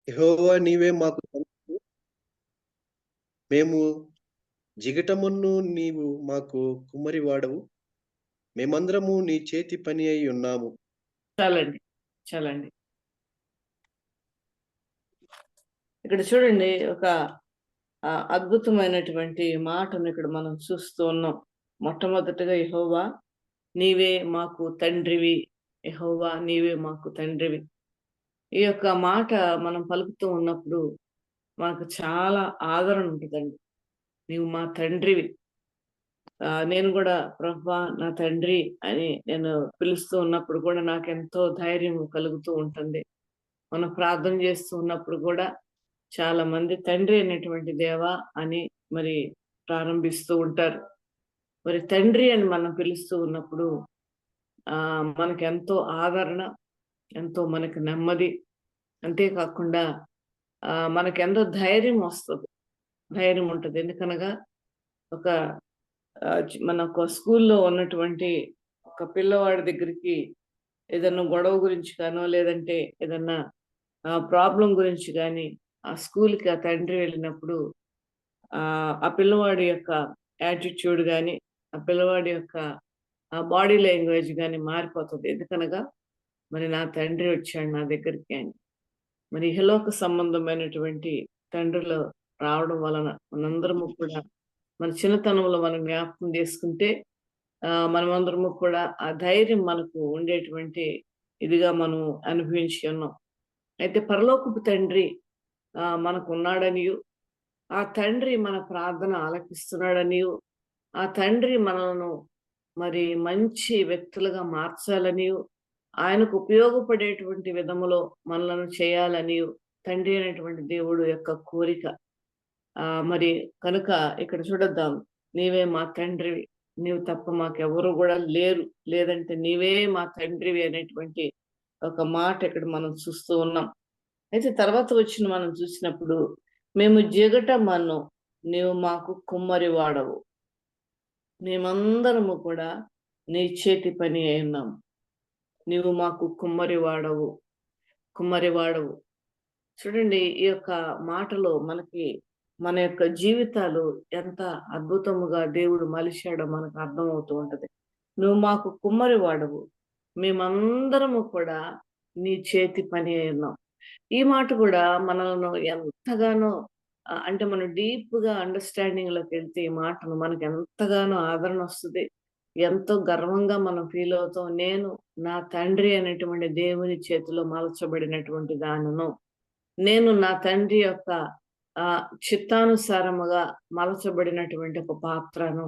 యెహోవా నీవే మాకు తండ్రివి. మేము జిగటమును నీవు మాకు కుమ్మరివాడవు. మేమందరము నీ చేతి పని అయి ఉన్నాము. చాలండి. చాలండి. ఇక్కడ చూడండి ఒక అద్భుతమైనటువంటి మాటను ఇక్కడ మనం చూస్తూ ఉన్నాం. మొట్టమొదటగా యెహోవా నీవే మాకు తండ్రివి. యెహోవా నీవే మాకు తండ్రివి. ఈ యొక్క మాట మనం పలుకుతూ ఉన్నప్పుడు మనకు చాలా ఆదరణ ఉంటదండి. నీవు మా తండ్రివి. నేను గూడా ప్రభువా నా తండ్రి అని నేను పిలుస్తూ ఉన్నప్పుడు కూడా నాకెంతో ధైర్యం కలుగుతూ ఉంటుంది. మనం ప్రార్థన చేస్తూ ఉన్నప్పుడు కూడా చాలా మంది తండ్రి అనేటువంటి దేవా అని మరి ప్రారంభిస్తూ ఉంటారు. మరి తండ్రి అని మనం పిలుస్తూ ఉన్నప్పుడు మనకెంతో ఆదరణ, ఎంతో మనకు నెమ్మది, అంతేకాకుండా మనకెంతో ధైర్యం వస్తది. ధైర్యం ఉంటది. ఎందుకనగా ఒక మన ఒక స్కూల్లో ఉన్నటువంటి ఒక పిల్లవాడి దగ్గరికి ఏదన్నా గొడవ గురించి గానో, లేదంటే ఏదన్నా ప్రాబ్లమ్ గురించి గాని, ఆ స్కూల్‌కి ఆ తండ్రి వెళ్ళినప్పుడు ఆ పిల్లవాడి యొక్క యాటిట్యూడ్ గాని, ఆ పిల్లవాడి యొక్క బాడీ లాంగ్వేజ్ గాని మారిపోతది. ఎందుకనగా మరి నా తండ్రి వచ్చాడు నా దగ్గరికి అని. మరి ఇహలోక సంబంధమైనటువంటి తండ్రులు రావడం వలన మనందరము కూడా మన చిన్నతనంలో మనం జ్ఞాపకం చేసుకుంటే మనమందరము కూడా ఆ ధైర్యం మనకు ఉండేటువంటి ఇదిగా మనం అనుభవించి ఉన్నాం. అయితే పరలోకపు తండ్రి మనకున్నాడనియు, ఆ తండ్రి మన ప్రార్థన ఆలకిస్తున్నాడనియు, ఆ తండ్రి మనలను మరి మంచి వ్యక్తులుగా మార్చాలనియు, ఆయనకు ఉపయోగపడేటువంటి విధములో మనలను చేయాలనియు తండ్రి అనేటువంటి దేవుడు యొక్క కోరిక. మరి కనుక ఇక్కడ చూడొద్దాం. నీవే మా తండ్రివి. నీవు తప్ప మాకెవ్వరు గూడా లేరు. లేదంటే నీవే మా తండ్రివి అనేటువంటి ఒక మాట ఇక్కడ మనం చూస్తూ ఉన్నాం. అయితే తర్వాత వచ్చిన మనం చూసినప్పుడు, మేము జిగటమను నీవు మాకు కుమ్మరి వాడవు. మేమందరము కూడా నీ చేతి పని అయ్యున్నాము. నీవు మాకు కుమ్మరి వాడవు. కుమ్మరి వాడవు. చూడండి ఈ యొక్క మాటలో మనకి మన యొక్క జీవితాలు ఎంత అద్భుతముగా దేవుడు మలిచాడో మనకు అర్థమవుతూ ఉంటది. నువ్వు మాకు కుమ్మరి వాడవు. మేమందరము కూడా నీ చేతి పని అయి ఉన్నాం. ఈ మాట కూడా మనలను ఎంతగానో అంటే మనం డీప్‌గా అండర్‌స్టాండింగ్‌లోకెళ్తే ఈ మాటలు మనకు ఎంతగానో ఆదరణ వస్తది. ఎంతో గర్వంగా మనం ఫీల్ అవుతాం. నేను నా తండ్రి అనేటువంటి దేవుని చేతిలో మలచబడినటువంటి దానను. నేను నా తండ్రి యొక్క చిత్తానుసారముగా మలచబడినటువంటి ఒక పాత్రను.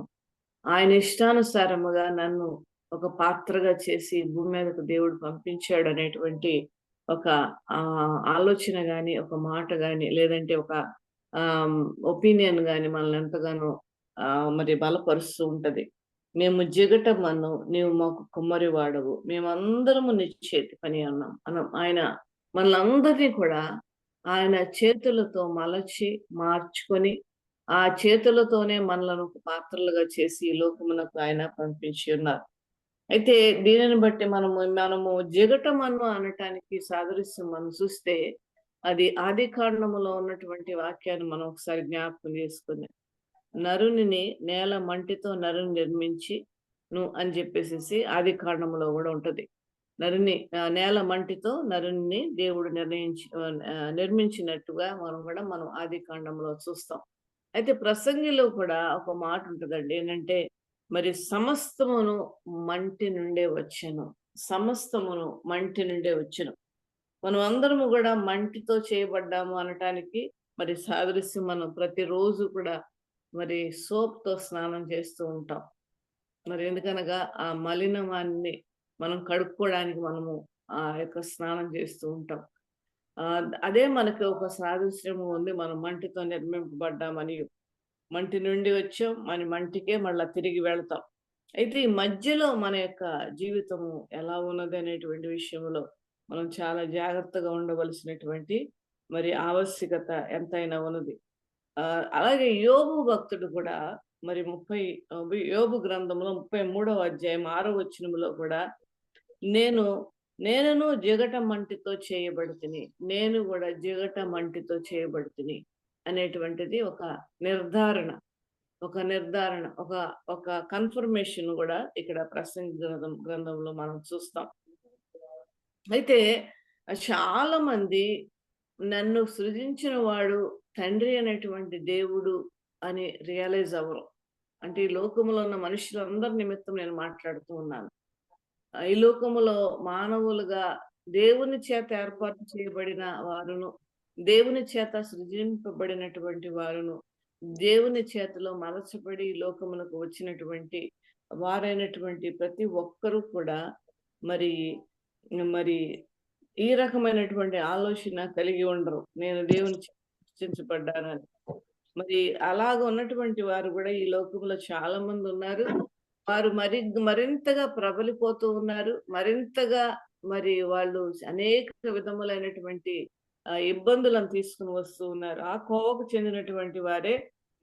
ఆయన ఇష్టానుసారముగా నన్ను ఒక పాత్రగా చేసి భూమి మీదకు దేవుడు పంపించాడనేటువంటి ఒక ఆలోచన గాని, ఒక మాట గాని, లేదంటే ఒక ఆహ్, ఒపీనియన్ గాని మనల్ని ఎంతగానో మరి బలపరుస్తూ ఉంటది. మేము జిగటమను నీవు మాకు కుమ్మరి వాడవు. మేమందరము నీ చేతి పని అన్నాం. ఆయన మనలందరినీ కూడా ఆయన చేతులతో మలచి, మార్చుకొని, ఆ చేతులతోనే మనలను ఒక పాత్రలుగా చేసి ఈ లోకమునకు ఆయన పంపించి ఉన్నారు. అయితే దీనిని బట్టి మనము జిగటమను అనటానికి సాదృశ్యం మనం చూస్తే, అది ఆదికాండములో ఉన్నటువంటి వాక్యాన్ని మనం ఒకసారి జ్ఞాపకం చేసుకుందాం. నరునిని నేల మంటితో నరుని నిర్మించి అని చెప్పేసేసి ఆదికాండములో గూడా ఉంటది. నేల మంటితో నరుని దేవుడు నిర్మించినట్టుగా మనం ఆదికాండంలో చూస్తాం. అయితే ప్రసంగిలో కూడా ఒక మాట ఉంటదండి. ఏంటంటే, మరి సమస్తమును మంటి నుండే వచ్చెను. సమస్తమును మంటి నుండే వచ్చెను. మనం అందరము గూడా మంటితో చేయబడ్డాము అనటానికి మరి సాదృశ్యం మనం ప్రతిరోజు కూడా మరి సోప్‌తో స్నానం చేస్తూ ఉంటాం. మరి ఎందుకనగా ఆ మలినమాన్ని మనం కడుక్కోవడానికి మనము ఆ యొక్క స్నానం చేస్తూ ఉంటాం. అదే మనకి ఒక సాదృశ్యము ఉంది. మనం మంటితో నిర్మింపబడ్డామని. మంటి నుండి వచ్చాం. మన మంటికే మళ్ళా తిరిగి వెళ్తాం. అయితే ఈ మధ్యలో మన యొక్క జీవితము ఎలా ఉన్నదనేటువంటి విషయంలో మనం చాలా జాగ్రత్తగా ఉండవలసినటువంటి మరి ఆవశ్యకత ఎంతైనా ఉన్నది. అలాగే యోబు భక్తుడు కూడా మరి యోబు గ్రంథంలో 33వ అధ్యాయం 6వ వచనంలో కూడా నేను నేనును జిగట మంటితో చేయబడితిని, నేను కూడా జిగట మంటితో చేయబడితిని అనేటువంటిది ఒక నిర్ధారణ, ఒక ఒక కన్ఫర్మేషన్ కూడా ఇక్కడ ప్రసంగి గ్రంథంలో మనం చూస్తాం. అయితే చాలా మంది నన్ను సృజించిన వాడు తండ్రి అనేటువంటి దేవుడు అని రియలైజ్ అవ్వరు. అంటే ఈ లోకములో ఉన్న మనుషులందరి నిమిత్తం నేను మాట్లాడుతూ ఉన్నాను. ఈ లోకములో మానవులుగా దేవుని చేత ఏర్పాటు చేయబడిన వారును, దేవుని చేత సృజింపబడినటువంటి వారును, దేవుని చేతిలో మలచబడి ఈ లోకములకు వచ్చినటువంటి వారైనటువంటి ప్రతి ఒక్కరూ కూడా మరి మరి ఈ రకమైనటువంటి ఆలోచన కలిగి ఉండరు. నేను దేవుని చేత సృష్టించబడ్డానని. మరి అలాగ ఉన్నటువంటి వారు కూడా ఈ లోకంలో చాలా మంది ఉన్నారు. వారు మరింతగా ప్రబలిపోతూ ఉన్నారు. మరింతగా మరి వాళ్ళు అనేక విధములైనటువంటి ఇబ్బందులను తీసుకొని వస్తూ ఉన్నారు. ఆ కోవకు చెందినటువంటి వారే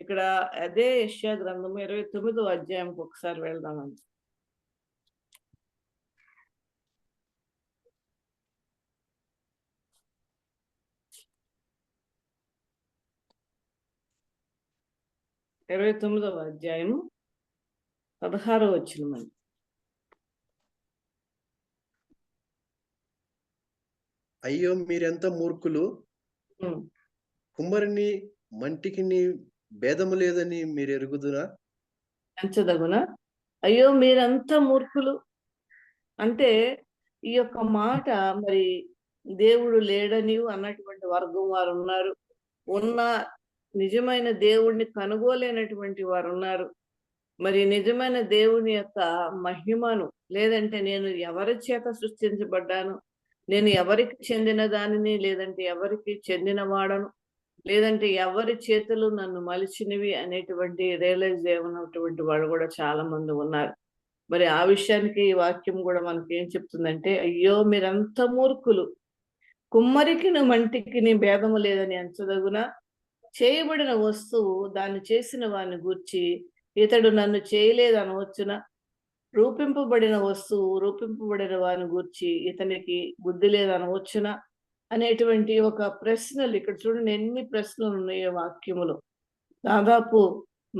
ఇక్కడ అదే యెషయా గ్రంథము 29వ అధ్యాయంకి ఒకసారి వెళ్దామండి. ఇరవై 29వ అధ్యాయము 16వ వచనం. అయ్యో మీరెంత మూర్ఖులు, కుమ్మరిని మంటికిని భేదము లేదని మీరు ఎరుగుదురా? ఎంచదగునా? అయ్యో మీరంతా మూర్ఖులు అంటే ఈ యొక్క మాట మరి దేవుడు లేడని అన్నటువంటి వర్గం వారు ఉన్నారు. ఉన్న నిజమైన దేవుణ్ణి కనుగోలేనటువంటి వారు ఉన్నారు. మరి నిజమైన దేవుని యొక్క మహిమను, లేదంటే నేను ఎవరి చేత సృష్టించబడ్డాను, నేను ఎవరికి చెందిన దానిని, లేదంటే ఎవరికి చెందిన వాడను, లేదంటే ఎవరి చేతులు నన్ను మలిచినవి అనేటువంటి రియలైజ్ చేయనటువంటి వాళ్ళు కూడా చాలా మంది ఉన్నారు. మరి ఆ విషయానికి ఈ వాక్యం కూడా మనకి ఏం చెప్తుందంటే, అయ్యో మీరంత మూర్ఖులు, కుమ్మరికిని మంటికిని భేదము లేదని ఎంచదగునా? చేయబడిన వస్తువు దాన్ని చేసిన వారిని గూర్చి ఇతడు నన్ను చేయలేదు అనవచ్చునా? రూపింపబడిన వస్తువు రూపింపబడిన వారిని గూర్చి ఇతనికి బుద్ధి లేదు అనవచ్చునా? అనేటువంటి ఒక ప్రశ్నలు ఇక్కడ చూడండి, ఎన్ని ప్రశ్నలు ఉన్నాయో వాక్యములో. దాదాపు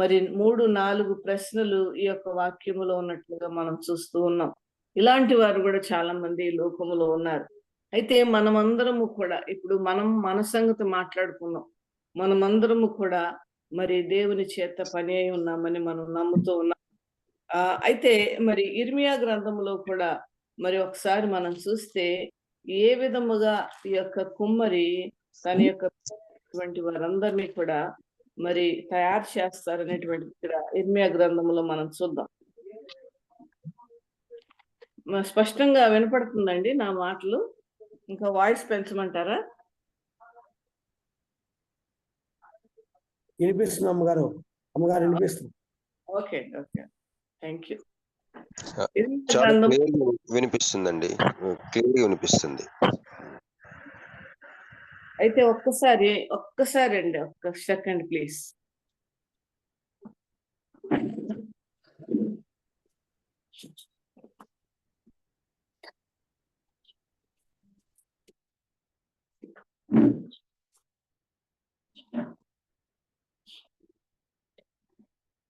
మరి 3-4 ప్రశ్నలు ఈ యొక్క వాక్యములో ఉన్నట్లుగా మనం చూస్తూ ఉన్నాం. ఇలాంటి వారు కూడా చాలా మంది ఈ లోకములో ఉన్నారు. అయితే మనమందరము కూడా ఇప్పుడు మన సంగతి మాట్లాడుకున్నాం. మనమందరము కూడా మరి దేవుని చేత పని అయి ఉన్నామని మనం నమ్ముతూ ఉన్నాం. అయితే మరి ఇర్మియా గ్రంథంలో కూడా మరి ఒకసారి మనం చూస్తే ఏ విధముగా ఈ యొక్క కుమ్మరి తన యొక్క వారందరినీ కూడా మరి తయారు చేస్తారనేటువంటి ఇక్కడ ఇర్మియా గ్రంథంలో మనం చూద్దాం. స్పష్టంగా వినపడుతుందండి నా మాటలు? ఇంకా వాయిస్ పెంచమంటారా? వినిపిస్తుంది అమ్మగారు వినిపిస్తుంది. Okay, thank you. వినిపిస్తుందండి, క్లియర్గా వినిపిస్తుంది. అయితే ఒక్కసారి అండి, ఒక్క సెకండ్ ప్లీజ్.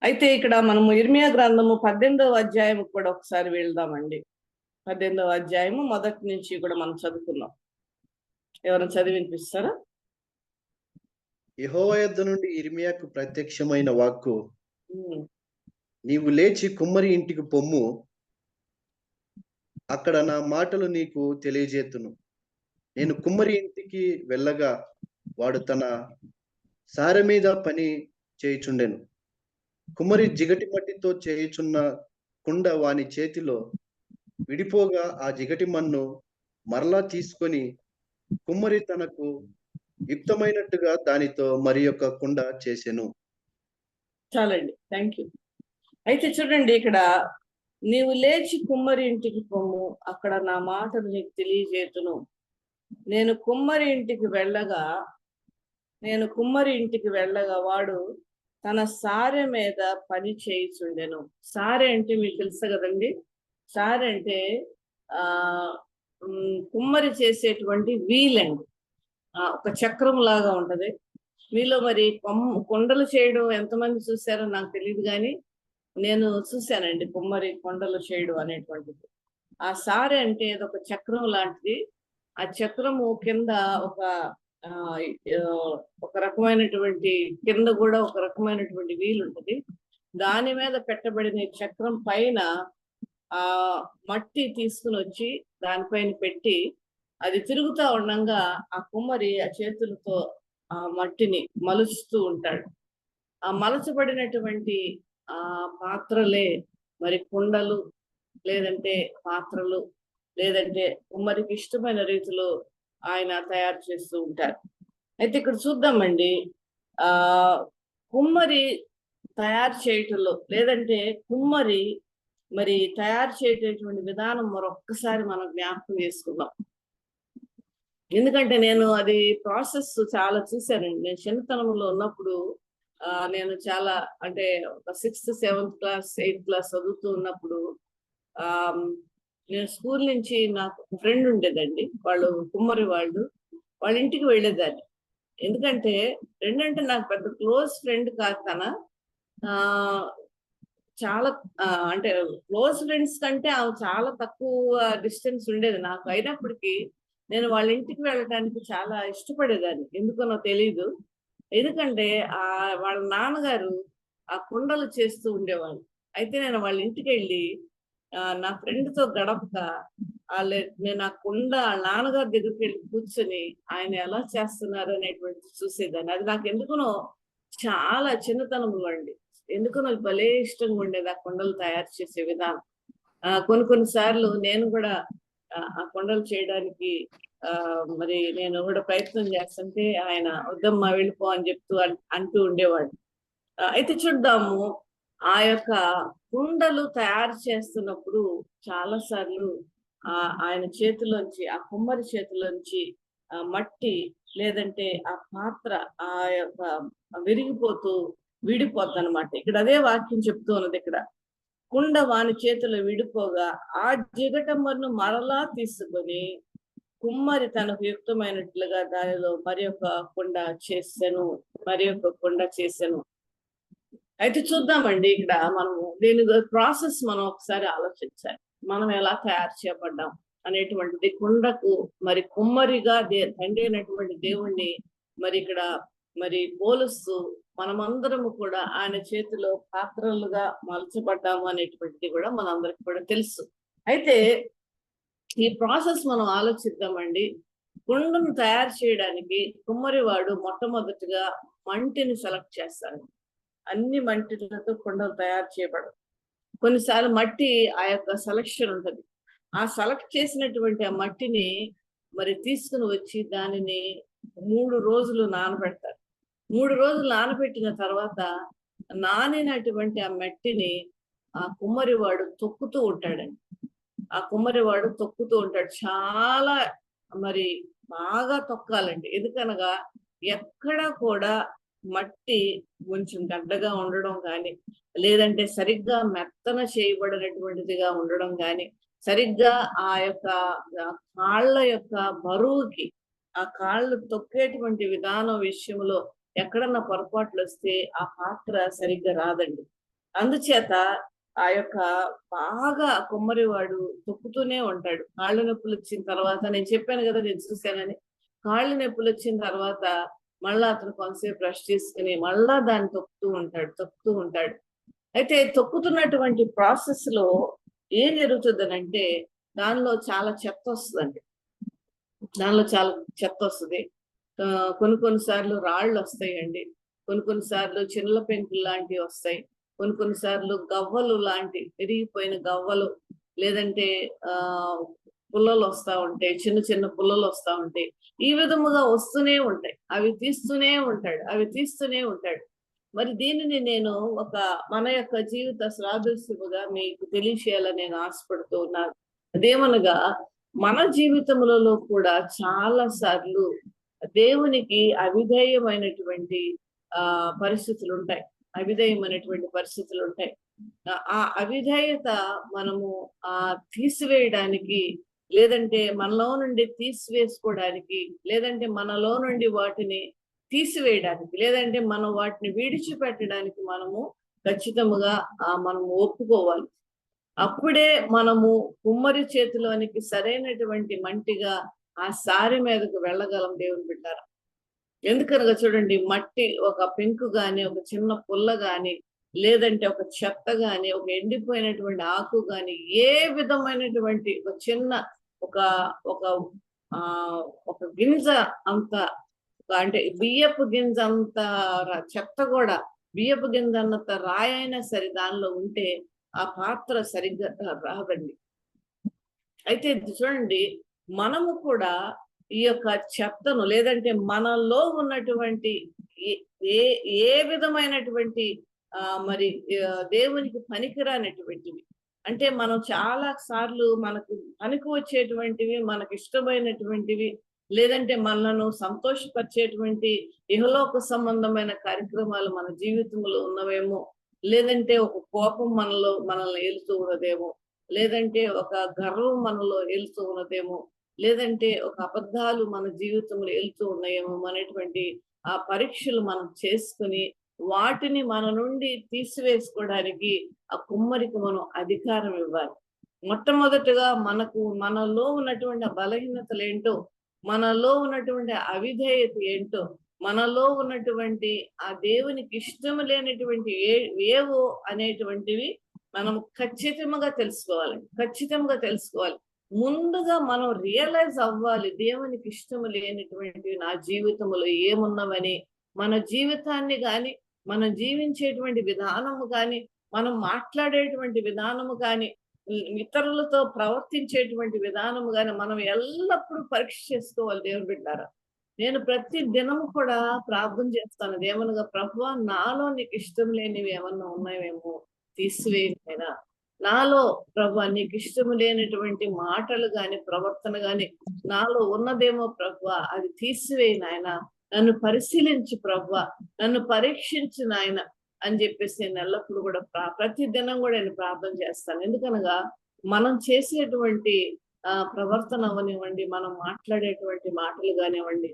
అయితే ఇక్కడ మనము ఇర్మియా గ్రంథము 18వ అధ్యాయం కూడా ఒకసారి వెళ్దామండి. 18వ అధ్యాయము మొదటి నుంచి కూడా మనం చదువుకున్నాం. ఎవరైనా చదివినిపిస్తారా? యెహోవా యొద్ద నుండి ఇర్మియాకు ప్రత్యక్షమైన వాక్కు, నీవు లేచి కుమ్మరి ఇంటికి పొమ్ము, అక్కడ నా మాటలు నీకు తెలియజేతును. నేను కుమ్మరి ఇంటికి వెళ్ళగా వాడు తన సారె మీద పని చేయుచుండెను. కుమ్మరి జిగటి మట్టితో చేయుచున్న కుండ వాని చేతిలో విడిపోగా ఆ జిగటి మన్ను మరలా తీసుకొని కుమ్మరి తనకు యుక్తమైనట్టుగా దానితో మరి యొక్క కుండ చేసెను. చాలండి, థ్యాంక్ యూ. అయితే చూడండి, ఇక్కడ నీవు లేచి కుమ్మరి ఇంటికి పొమ్ము, అక్కడ నా మాటలు నీకు తెలియజేతును. నేను కుమ్మరి ఇంటికి వెళ్ళగా వాడు తన సారె మీద పని చేయుచుండెను. సారె అంటే మీకు తెలుసు కదండి. సారె అంటే కుమ్మరి చేసేటువంటి వీలండి. ఒక చక్రం లాగా ఉంటది. మీలో మరి కొండలు చేయడం ఎంతమంది చూసారో నాకు తెలియదు కానీ నేను చూశానండి కుమ్మరి కొండలు చేయడం అనేటువంటిది. ఆ సారె అంటే అదొక చక్రం లాంటిది. ఆ చక్రము కింద ఒక ఆ ఒక రకమైనటువంటి కింద కూడా ఒక రకమైనటువంటి వీలు ఉంటది. దాని మీద పెట్టబడిన ఈ చక్రం పైన ఆ మట్టి తీసుకుని వచ్చి దానిపైన పెట్టి అది తిరుగుతా ఉండంగా ఆ కుమ్మరి ఆ చేతులతో ఆ మట్టిని మలుస్తూ ఉంటాడు. ఆ మలచబడినటువంటి ఆ పాత్రలే మరి కుండలు, లేదంటే పాత్రలు, లేదంటే కుమ్మరికి ఇష్టమైన రీతిలో ఆయన తయారు చేస్తూ ఉంటారు. అయితే ఇక్కడ చూద్దామండి, ఆ కుమ్మరి తయారు చేయటంలో, లేదంటే కుమ్మరి మరి తయారు చేసేటువంటి విధానం మరొక్కసారి మనం జ్ఞాపకం చేసుకుందాం. ఎందుకంటే నేను అది ప్రాసెస్ చాలా చూశానండి. నేను చిన్నతనంలో ఉన్నప్పుడు నేను చాలా అంటే ఒక 6th 7th class 8th class చదువుతూ ఉన్నప్పుడు ఆ నేను స్కూల్ నుంచి నాకు ఫ్రెండ్ ఉండేదండి. వాళ్ళు కుమ్మరి వాళ్ళ ఇంటికి వెళ్ళేదాన్ని. ఎందుకంటే ఫ్రెండ్ అంటే నాకు పెద్ద క్లోజ్ ఫ్రెండ్ కాదు తన. ఆ చాలా అంటే క్లోజ్ ఫ్రెండ్స్ కంటే ఆమె చాలా తక్కువ డిస్టెన్స్ ఉండేది నాకు. అయినప్పటికీ నేను వాళ్ళ ఇంటికి వెళ్ళడానికి చాలా ఇష్టపడేదాన్ని. ఎందుకనో తెలీదు. ఎందుకంటే వాళ్ళ నాన్నగారు ఆ కుండలు చేస్తూ ఉండేవాళ్ళు. అయితే నేను వాళ్ళ ఇంటికి వెళ్ళి నా ఫ్రెండ్తో గడపక నేను ఆ కుండ వాళ్ళ నాన్నగారి దగ్గరికి వెళ్ళి కూర్చొని ఆయన ఎలా చేస్తున్నారు అనేటువంటి చూసేదాన్ని. అది నాకు ఎందుకునో చాలా చిన్నతనంలో అండి. ఎందుకనో భలే ఇష్టంగా ఉండేది ఆ కుండలు తయారు చేసే విధానం. కొన్ని సార్లు నేను కూడా ఆ కుండలు చేయడానికి మరి నేను కూడా ప్రయత్నం చేస్తుంటే ఆయన వద్దమ్మా వెళ్ళిపో అని చెప్తూ అంటూ ఉండేవాడు. అయితే చూద్దాము, ఆ యొక్క కుండలు తయారు చేస్తున్నప్పుడు చాలా సార్లు ఆయన చేతిలోంచి, ఆ కుమ్మరి చేతిలోంచి మట్టి, లేదంటే ఆ పాత్ర ఆ యొక్క విరిగిపోతూ విడిపోద్ది అనమాట. ఇక్కడ అదే వాక్యం చెప్తూ ఉన్నది. ఇక్కడ కుండ వాని చేతిలో విడిపోగా ఆ జిగటమ్మను మరలా తీసుకొని కుమ్మరి తనకు యుక్తమైనట్లుగా దానిలో మరి ఒక కుండ చేసెను. అయితే చూద్దామండి, ఇక్కడ మనము దీని ప్రాసెస్ మనం ఒకసారి ఆలోచించాలి. మనం ఎలా తయారు చేయబడ్డాం అనేటువంటిది. కుండకు మరి కుమ్మరిగా తండ్రి అయినటువంటి దేవుణ్ణి మరి ఇక్కడ మరి పోలుస్తూ మనమందరము కూడా ఆయన చేతిలో పాత్రలుగా మలచబడ్డాము అనేటువంటిది కూడా మనందరికి కూడా తెలుసు. అయితే ఈ ప్రాసెస్ మనం ఆలోచిద్దామండి. కుండను తయారు చేయడానికి కుమ్మరివాడు మొట్టమొదటిగా మంటిని సెలెక్ట్ చేస్తాడు. అన్ని మంటిలతో కుండలు తయారు చేయబడదు. కొన్నిసార్లు మట్టి ఆ యొక్క సెలక్షన్ ఉంటది. ఆ సెలెక్ట్ చేసినటువంటి ఆ మట్టిని మరి తీసుకుని వచ్చి దానిని 3 రోజులు నానబెడతారు. 3 రోజులు నానబెట్టిన తర్వాత నానినటువంటి ఆ మట్టిని ఆ కుమ్మరివాడు తొక్కుతూ ఉంటాడండి. చాలా మరి బాగా తొక్కాలండి. ఎందుకనగా ఎక్కడ కూడా మట్టి కొంచెం గడ్డగా ఉండడం కానీ, లేదంటే సరిగ్గా మెత్తన చేయబడినటువంటిదిగా ఉండడం కానీ, సరిగ్గా ఆ యొక్క కాళ్ళ యొక్క బరువుకి, ఆ కాళ్ళు తొక్కేటువంటి విధానం విషయంలో ఎక్కడన్నా పొరపాట్లు వస్తే ఆ పాత్ర సరిగ్గా రాదండి. అందుచేత ఆ యొక్క బాగా కుమ్మరివాడు తొక్కుతూనే ఉంటాడు. కాళ్ళు నొప్పులు వచ్చిన తర్వాత, నేను చెప్పాను కదా నేను చూశానని, కాళ్ళు నొప్పులు వచ్చిన తర్వాత మళ్ళా అతను కొంతసేపు రెస్ట్ తీసుకుని మళ్ళా దాన్ని తొక్కుతూ ఉంటాడు. అయితే తొక్కుతున్నటువంటి ప్రాసెస్ లో ఏం జరుగుతుందనంటే దానిలో చాలా చెత్త వస్తుందండి. కొన్నిసార్లు రాళ్ళు వస్తాయండి. కొన్నిసార్లు చిన్నల పెంకులు లాంటివి వస్తాయి. కొన్నిసార్లు గవ్వలు లాంటి విరిగిపోయిన గవ్వలు, లేదంటే పుల్లలు వస్తా ఉంటాయి. చిన్న పుల్లలు వస్తా ఉంటాయి. ఈ విధముగా వస్తూనే ఉంటాయి. అవి తీస్తూనే ఉంటాడు. మరి దీనిని నేను మన యొక్క జీవిత సాదృశ్యముగా మీకు తెలియచేయాలని నేను ఆశపడుతూ ఉన్నాను. అదేమనగా మన జీవితములలో కూడా చాలా సార్లు దేవునికి అవిధేయమైనటువంటి పరిస్థితులు ఉంటాయి. ఆ అవిధేయత మనము తీసివేయడానికి లేదంటే మనలో నుండి తీసివేసుకోవడానికి, లేదంటే మనలో నుండి వాటిని తీసివేయడానికి, లేదంటే మనం వాటిని విడిచిపెట్టడానికి మనము ఖచ్చితంగా మనము ఒప్పుకోవాలి. అప్పుడే మనము కుమ్మరి చేతిలోనికి సరైనటువంటి మంటిగా ఆ సారె మీదకు వెళ్ళగలం దేవుని బిడ్డారా. ఎందుకనగా చూడండి, మట్టి ఒక పెంకు గాని, ఒక చిన్న పుల్ల గాని, లేదంటే ఒక చెత్త గాని, ఒక ఎండిపోయినటువంటి ఆకు గాని, ఏ విధమైనటువంటి ఒక చిన్న ఒక ఒక ఒక గింజ అంత, అంటే బియ్యపు గింజ అంత చెత్త కూడా, బియ్యపు గింజ అన్నంత రాయైనా సరే దానిలో ఉంటే ఆ పాత్ర సరిగ్గా రాదండి. అయితే చూడండి, మనము కూడా ఈ యొక్క చెత్తను, లేదంటే మనలో ఉన్నటువంటి ఏ ఏ విధమైనటువంటి మరి దేవునికి పనికిరానటువంటివి, అంటే మనం చాలా సార్లు మనకు పనికి వచ్చేటువంటివి, మనకు ఇష్టమైనటువంటివి, లేదంటే మనలను సంతోషపరిచేటువంటి ఇహలోక సంబంధమైన కార్యక్రమాలు మన జీవితంలో ఉన్నవేమో, లేదంటే ఒక కోపం మనల్ని ఏలుతూ ఉన్నదేమో, లేదంటే ఒక గర్వం మనలో ఏలుతూ ఉన్నదేమో, లేదంటే ఒక అబద్ధాలు మన జీవితంలో ఏలుతూ ఉన్నాయేమో అనేటువంటి ఆ పరీక్షలు మనం చేసుకుని వాటిని మన నుండి తీసివేసుకోవడానికి ఆ కుమ్మరికి మనం అధికారం ఇవ్వాలి. మొట్టమొదటిగా మనలో ఉన్నటువంటి బలహీనతలు ఏంటో, మనలో ఉన్నటువంటి అవిధేయత ఏంటో, మనలో ఉన్నటువంటి ఆ దేవునికి ఇష్టం లేనటువంటి ఏవో అనేటువంటివి మనం ఖచ్చితంగా తెలుసుకోవాలి. ముందుగా మనం రియలైజ్ అవ్వాలి, దేవునికి ఇష్టం లేనటువంటివి నా జీవితంలో ఏమున్నవని. మన జీవితాన్ని గాని, మనం జీవించేటువంటి విధానము కానీ, మనం మాట్లాడేటువంటి విధానము కానీ, ఇతరులతో ప్రవర్తించేటువంటి విధానము కానీ మనం ఎల్లప్పుడూ పరీక్ష చేసుకోవాలి దేవుని బిడ్డారా. నేను ప్రతి దినము కూడా ప్రార్థన చేస్తాను, ఏమనగా ప్రభువా, నాలో నీకు ఇష్టం లేనివి ఏమన్నా ఉన్నాయేమో తీసివేయనైనా. నాలో ప్రభువా నీకు ఇష్టం లేనటువంటి మాటలు గాని, ప్రవర్తన గాని నాలో ఉన్నదేమో ప్రభువా, అది తీసివేయి నాయన. నన్ను పరిశీలించు ప్రభువా, నన్ను పరీక్షించు నాయన అని చెప్పేసి నేను ఎల్లప్పుడు కూడా ప్రతి దినం కూడా నేను ప్రార్థన చేస్తాను. ఎందుకనగా మనం చేసేటువంటి ప్రవర్తన అవనివ్వండి, మనం మాట్లాడేటువంటి మాటలు కానివ్వండి,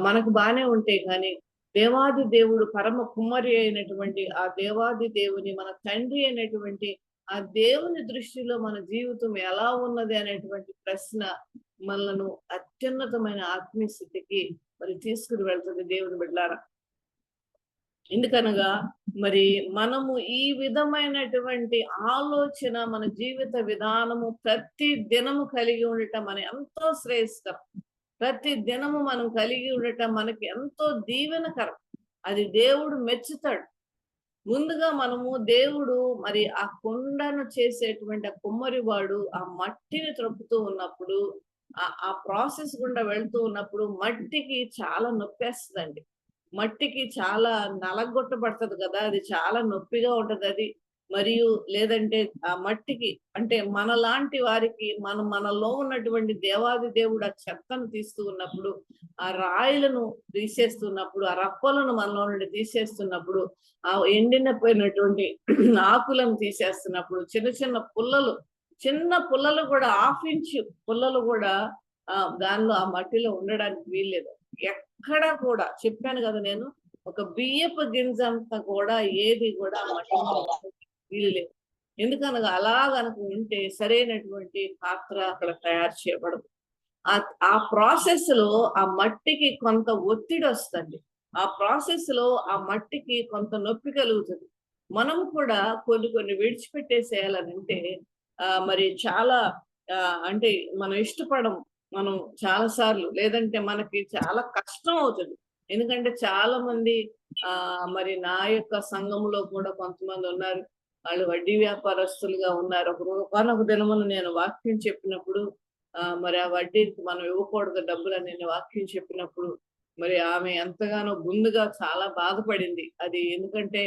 మనకు బానే ఉంటాయి, కానీ దేవాది దేవుడు, పరమ కుమ్మరి అయినటువంటి ఆ దేవాది దేవుని, మన తండ్రి అయినటువంటి ఆ దేవుని దృష్టిలో మన జీవితం ఎలా ఉన్నది అనేటువంటి ప్రశ్న మనలను అత్యున్నతమైన ఆత్మీయ స్థితికి మరి తీసుకుని వెళ్తుంది దేవుని బిడ్డలారా. ఎందుకనగా మరి మనము ఈ విధమైనటువంటి ఆలోచన మన జీవిత విధానము ప్రతి దినము కలిగి ఉండటం మన ఎంతో శ్రేయస్కరం. ప్రతి దినము మనం కలిగి ఉండటం మనకి ఎంతో దీవెనకరం. అది దేవుడు మెచ్చుతాడు. ముందుగా మనము దేవుడు మరి ఆ కొండను చేసేటువంటి ఆ కుమ్మరివాడు ఆ మట్టిని త్రొక్కుతూ ఉన్నప్పుడు, ఆ ప్రాసెస్ గుండా వెళ్తూ ఉన్నప్పుడు మట్టికి చాలా నొప్పేస్తుందండి. మట్టికి చాలా నలగొట్టబడుతుంది కదా, అది చాలా నొప్పిగా ఉంటది అది. మరియు లేదంటే ఆ మట్టికి, అంటే మనలాంటి వారికి మనలో ఉన్నటువంటి దేవాది దేవుడు ఆ చెత్తను తీస్తూ ఉన్నప్పుడు, ఆ రాయిలను తీసేస్తున్నప్పుడు, ఆ రప్పలను మనలో నుండి తీసేస్తున్నప్పుడు, ఆ ఎండిపోయినటువంటి ఆకులను తీసేస్తున్నప్పుడు, చిన్న పుల్లలు కూడా 1/2 ఇంచు పుల్లలు కూడా దానిలో ఆ మట్టిలో ఉండడానికి వీల్లేదు. ఎక్కడ కూడా చెప్పాను కదా నేను, ఒక బియ్యపు గింజ అంతా కూడా ఏది కూడా మట్టిలో వీల్లేదు. ఎందుకనగా అలా గనక ఉంటే సరైనటువంటి పాత్ర అక్కడ తయారు చేయబడదు. ఆ ప్రాసెస్ లో ఆ మట్టికి కొంత ఒత్తిడి వస్తుంది. ఆ ప్రాసెస్ లో ఆ మట్టికి కొంత నొప్పి కలుగుతుంది. మనం కూడా కొన్ని విడిచిపెట్టేసేయాలనంటే మరి చాలా అంటే మనం ఇష్టపడము. మనం చాలా సార్లు, లేదంటే మనకి చాలా కష్టం అవుతుంది. ఎందుకంటే చాలా మంది మరి నా యొక్క సంఘంలో కూడా కొంతమంది ఉన్నారు, వాళ్ళు వడ్డీ వ్యాపారస్తులుగా ఉన్నారు. ఒకనొక దినమున నేను వాక్యం చెప్పినప్పుడు, మరి ఆ వడ్డీకి మనం ఇవ్వకూడదు డబ్బులని నేను వాక్యం చెప్పినప్పుడు, మరి ఆమె ఎంతగానో ముందుగా చాలా బాధపడింది. అది ఎందుకంటే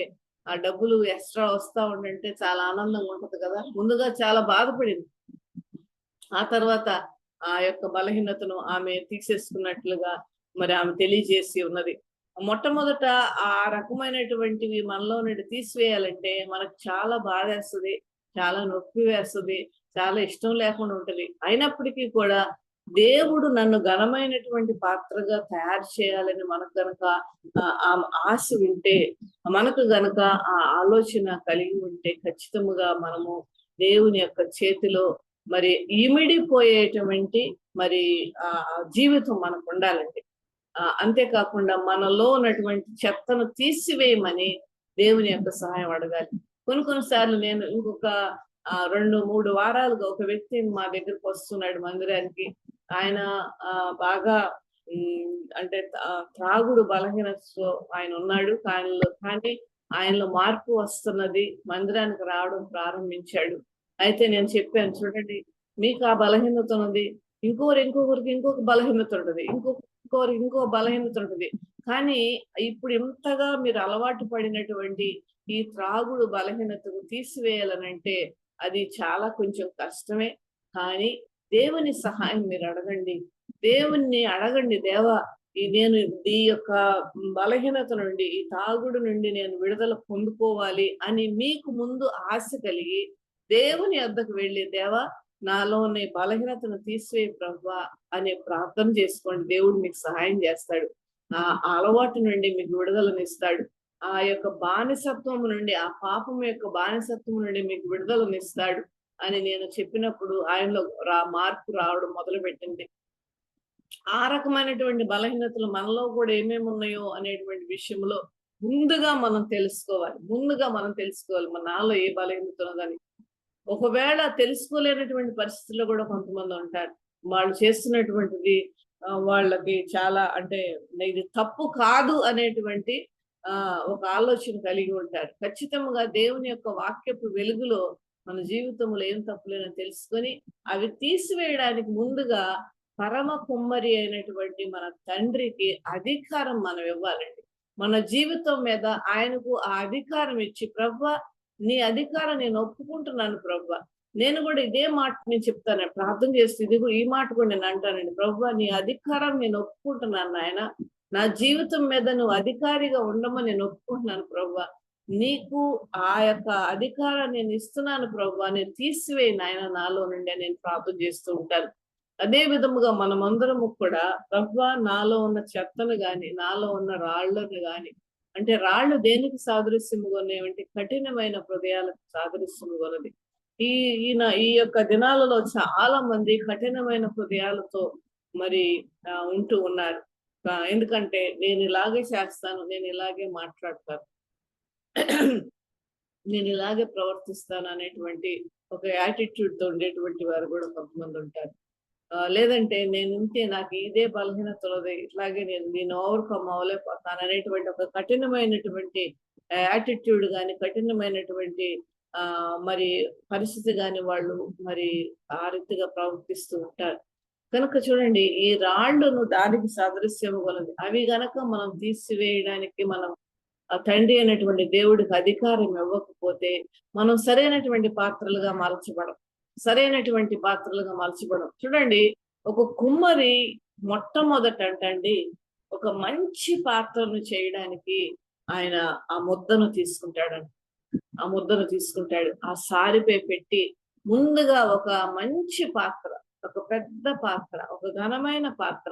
ఆ డబ్బులు ఎక్స్ట్రా వస్తా ఉండంటే చాలా ఆనందంగా ఉంటది కదా. ముందుగా చాలా బాధపడింది. ఆ తర్వాత ఆ యొక్క బలహీనతను ఆమె తీసేసుకున్నట్లుగా మరి ఆమె తెలియజేసి ఉన్నది. మొట్టమొదట ఆ రకమైనటువంటివి మనలో నుండి తీసివేయాలంటే మనకు చాలా బాధేస్తుంది, చాలా నొప్పి వేస్తుంది. చాలా ఇష్టం లేకుండా ఉంటది. అయినప్పటికీ కూడా దేవుడు నన్ను ఘనమైనటువంటి పాత్రగా తయారు చేయాలని మనకు గనక ఆ ఆశ ఉంటే, మనకు గనక ఆ ఆలోచన కలిగి ఉంటే ఖచ్చితముగా మనము దేవుని యొక్క చేతిలో మరి ఇమిడిపోయేటువంటి మరి జీవితం మనకు ఉండాలండి. అంతేకాకుండా మనలో ఉన్నటువంటి చెత్తను తీసివేయమని దేవుని యొక్క సహాయం అడగాలి. కొన్నిసార్లు నేను ఇంకొక 2-3 వారాలుగా ఒక వ్యక్తి మా దగ్గరకు వస్తున్నాడు మందిరానికి. ఆయన బాగా అంటే త్రాగుడు బలహీనతతో ఆయన ఉన్నాడు. కానీ ఆయనలో మార్పు వస్తున్నది. మందిరానికి రావడం ప్రారంభించాడు. అయితే నేను చెప్పాను, చూడండి, మీకు ఆ బలహీనత ఉన్నది, ఇంకొకరికి ఇంకొక బలహీనత ఉంటుంది, ఇంకో బలహీనత ఉంటుంది. కానీ ఇప్పుడు ఇంతగా మీరు అలవాటు పడినటువంటి ఈ త్రాగుడు బలహీనతను తీసివేయాలనంటే అది చాలా కొంచెం కష్టమే. కానీ దేవుని సహాయం మీరు అడగండి. దేవుణ్ణి అడగండి, దేవా నేను ఈ యొక్క బలహీనత నుండి, ఈ తాగుడు నుండి నేను విడుదల పొందుకోవాలి అని మీకు ముందు ఆశ కలిగి దేవుని వద్దకు వెళ్ళి, దేవా నాలో ఉన్న ఈ బలహీనతను తీసివేయి ప్రభువా అనే ప్రార్థన చేసుకోండి. దేవుడు మీకు సహాయం చేస్తాడు. ఆ అలవాటు నుండి మీకు విడుదలనిస్తాడు. ఆ యొక్క బానిసత్వం నుండి, ఆ పాపం యొక్క బానిసత్వం నుండి మీకు విడుదలనిస్తాడు అని నేను చెప్పినప్పుడు ఆయనలో మార్పు రావడం మొదలుపెట్టింది. ఆ రకమైనటువంటి బలహీనతలు మనలో కూడా ఏమేమి ఉన్నాయో అనేటువంటి విషయంలో ముందుగా మనం తెలుసుకోవాలి. నాలో ఏ బలహీనత ఉన్నదని. ఒకవేళ తెలుసుకోలేనటువంటి పరిస్థితుల్లో కూడా కొంతమంది ఉంటారు. వాళ్ళు చేస్తున్నటువంటిది వాళ్ళకి చాలా అంటే ఇది తప్పు కాదు అనేటువంటి ఒక ఆలోచన కలిగి ఉంటారు. ఖచ్చితంగా దేవుని యొక్క వాక్యపు వెలుగులో మన జీవితంలో ఏం తప్పులేనని తెలుసుకొని అవి తీసివేయడానికి ముందుగా పరమ కుమ్మరి అయినటువంటి మన తండ్రికి అధికారం మనం ఇవ్వాలండి. మన జీవితం మీద ఆయనకు ఆ అధికారం ఇచ్చి, ప్రభువా నీ అధికారం నేను ఒప్పుకుంటున్నాను ప్రభువా. నేను కూడా ఇదే మాట నేను చెప్తాను, ప్రార్థన చేస్తే ఈ మాట కూడా నేను అంటానండి, ప్రభువా నీ అధికారం నేను ఒప్పుకుంటున్నాను నాయన. నా జీవితం మీద నువ్వు అధికారిగా ఉండమని నేను ఒప్పుకుంటున్నాను ప్రభువా. నీకు ఆ యొక్క అధికారాన్ని నేను ఇస్తున్నాను ప్రభువా, నేను తీసివేయి నాయన నాలో నుండి నేను ప్రార్థన చేస్తూ ఉంటాను. అదే విధముగా మనమందరము కూడా ప్రభువా నాలో ఉన్న చెత్తను గాని, నాలో ఉన్న రాళ్లను గాని, అంటే రాళ్ళు దేనికి సాదృశ్యముగా ఉన్నాయంటే కఠినమైన హృదయాలకు సాదృశ్యముగా ఉన్నది. ఈ యొక్క దినాలలో చాలా మంది కఠినమైన హృదయాలతో మరి ఉంటూ ఉన్నారు. ఎందుకంటే నేను ఇలాగే చేస్తాను, నేను ఇలాగే మాట్లాడతాను, నేను ఇలాగే ప్రవర్తిస్తాను అనేటువంటి ఒక యాటిట్యూడ్ తో ఉండేటువంటి వారు కూడా కొంతమంది ఉంటారు. లేదంటే నేను ఉంటే నాకు ఇదే బలహీనత ఉన్నది, ఇట్లాగే నేను ఓవర్కమ్ అవ్వలేకపోతాను అనేటువంటి ఒక కఠినమైనటువంటి యాటిట్యూడ్ కానీ, కఠినమైనటువంటి మరి పరిస్థితి కానీ వాళ్ళు మరి ఆ రీతిగా ప్రవర్తిస్తూ ఉంటారు. కనుక చూడండి, ఈ రాళ్లను దానికి సాదృశ్యం కొలది. అవి గనక మనం తీసివేయడానికి మనం ఆ తండ్రి అయినటువంటి దేవుడికి అధికారం ఇవ్వకపోతే మనం సరైనటువంటి పాత్రలుగా మలచబడం. చూడండి, ఒక కుమ్మరి మొట్టమొదట అంటండి ఒక మంచి పాత్రను చేయడానికి ఆయన ఆ ముద్దను తీసుకుంటాడు. ఆ సారిపై పెట్టి ముందుగా ఒక మంచి పాత్ర, ఒక పెద్ద పాత్ర, ఒక ఘనమైన పాత్ర.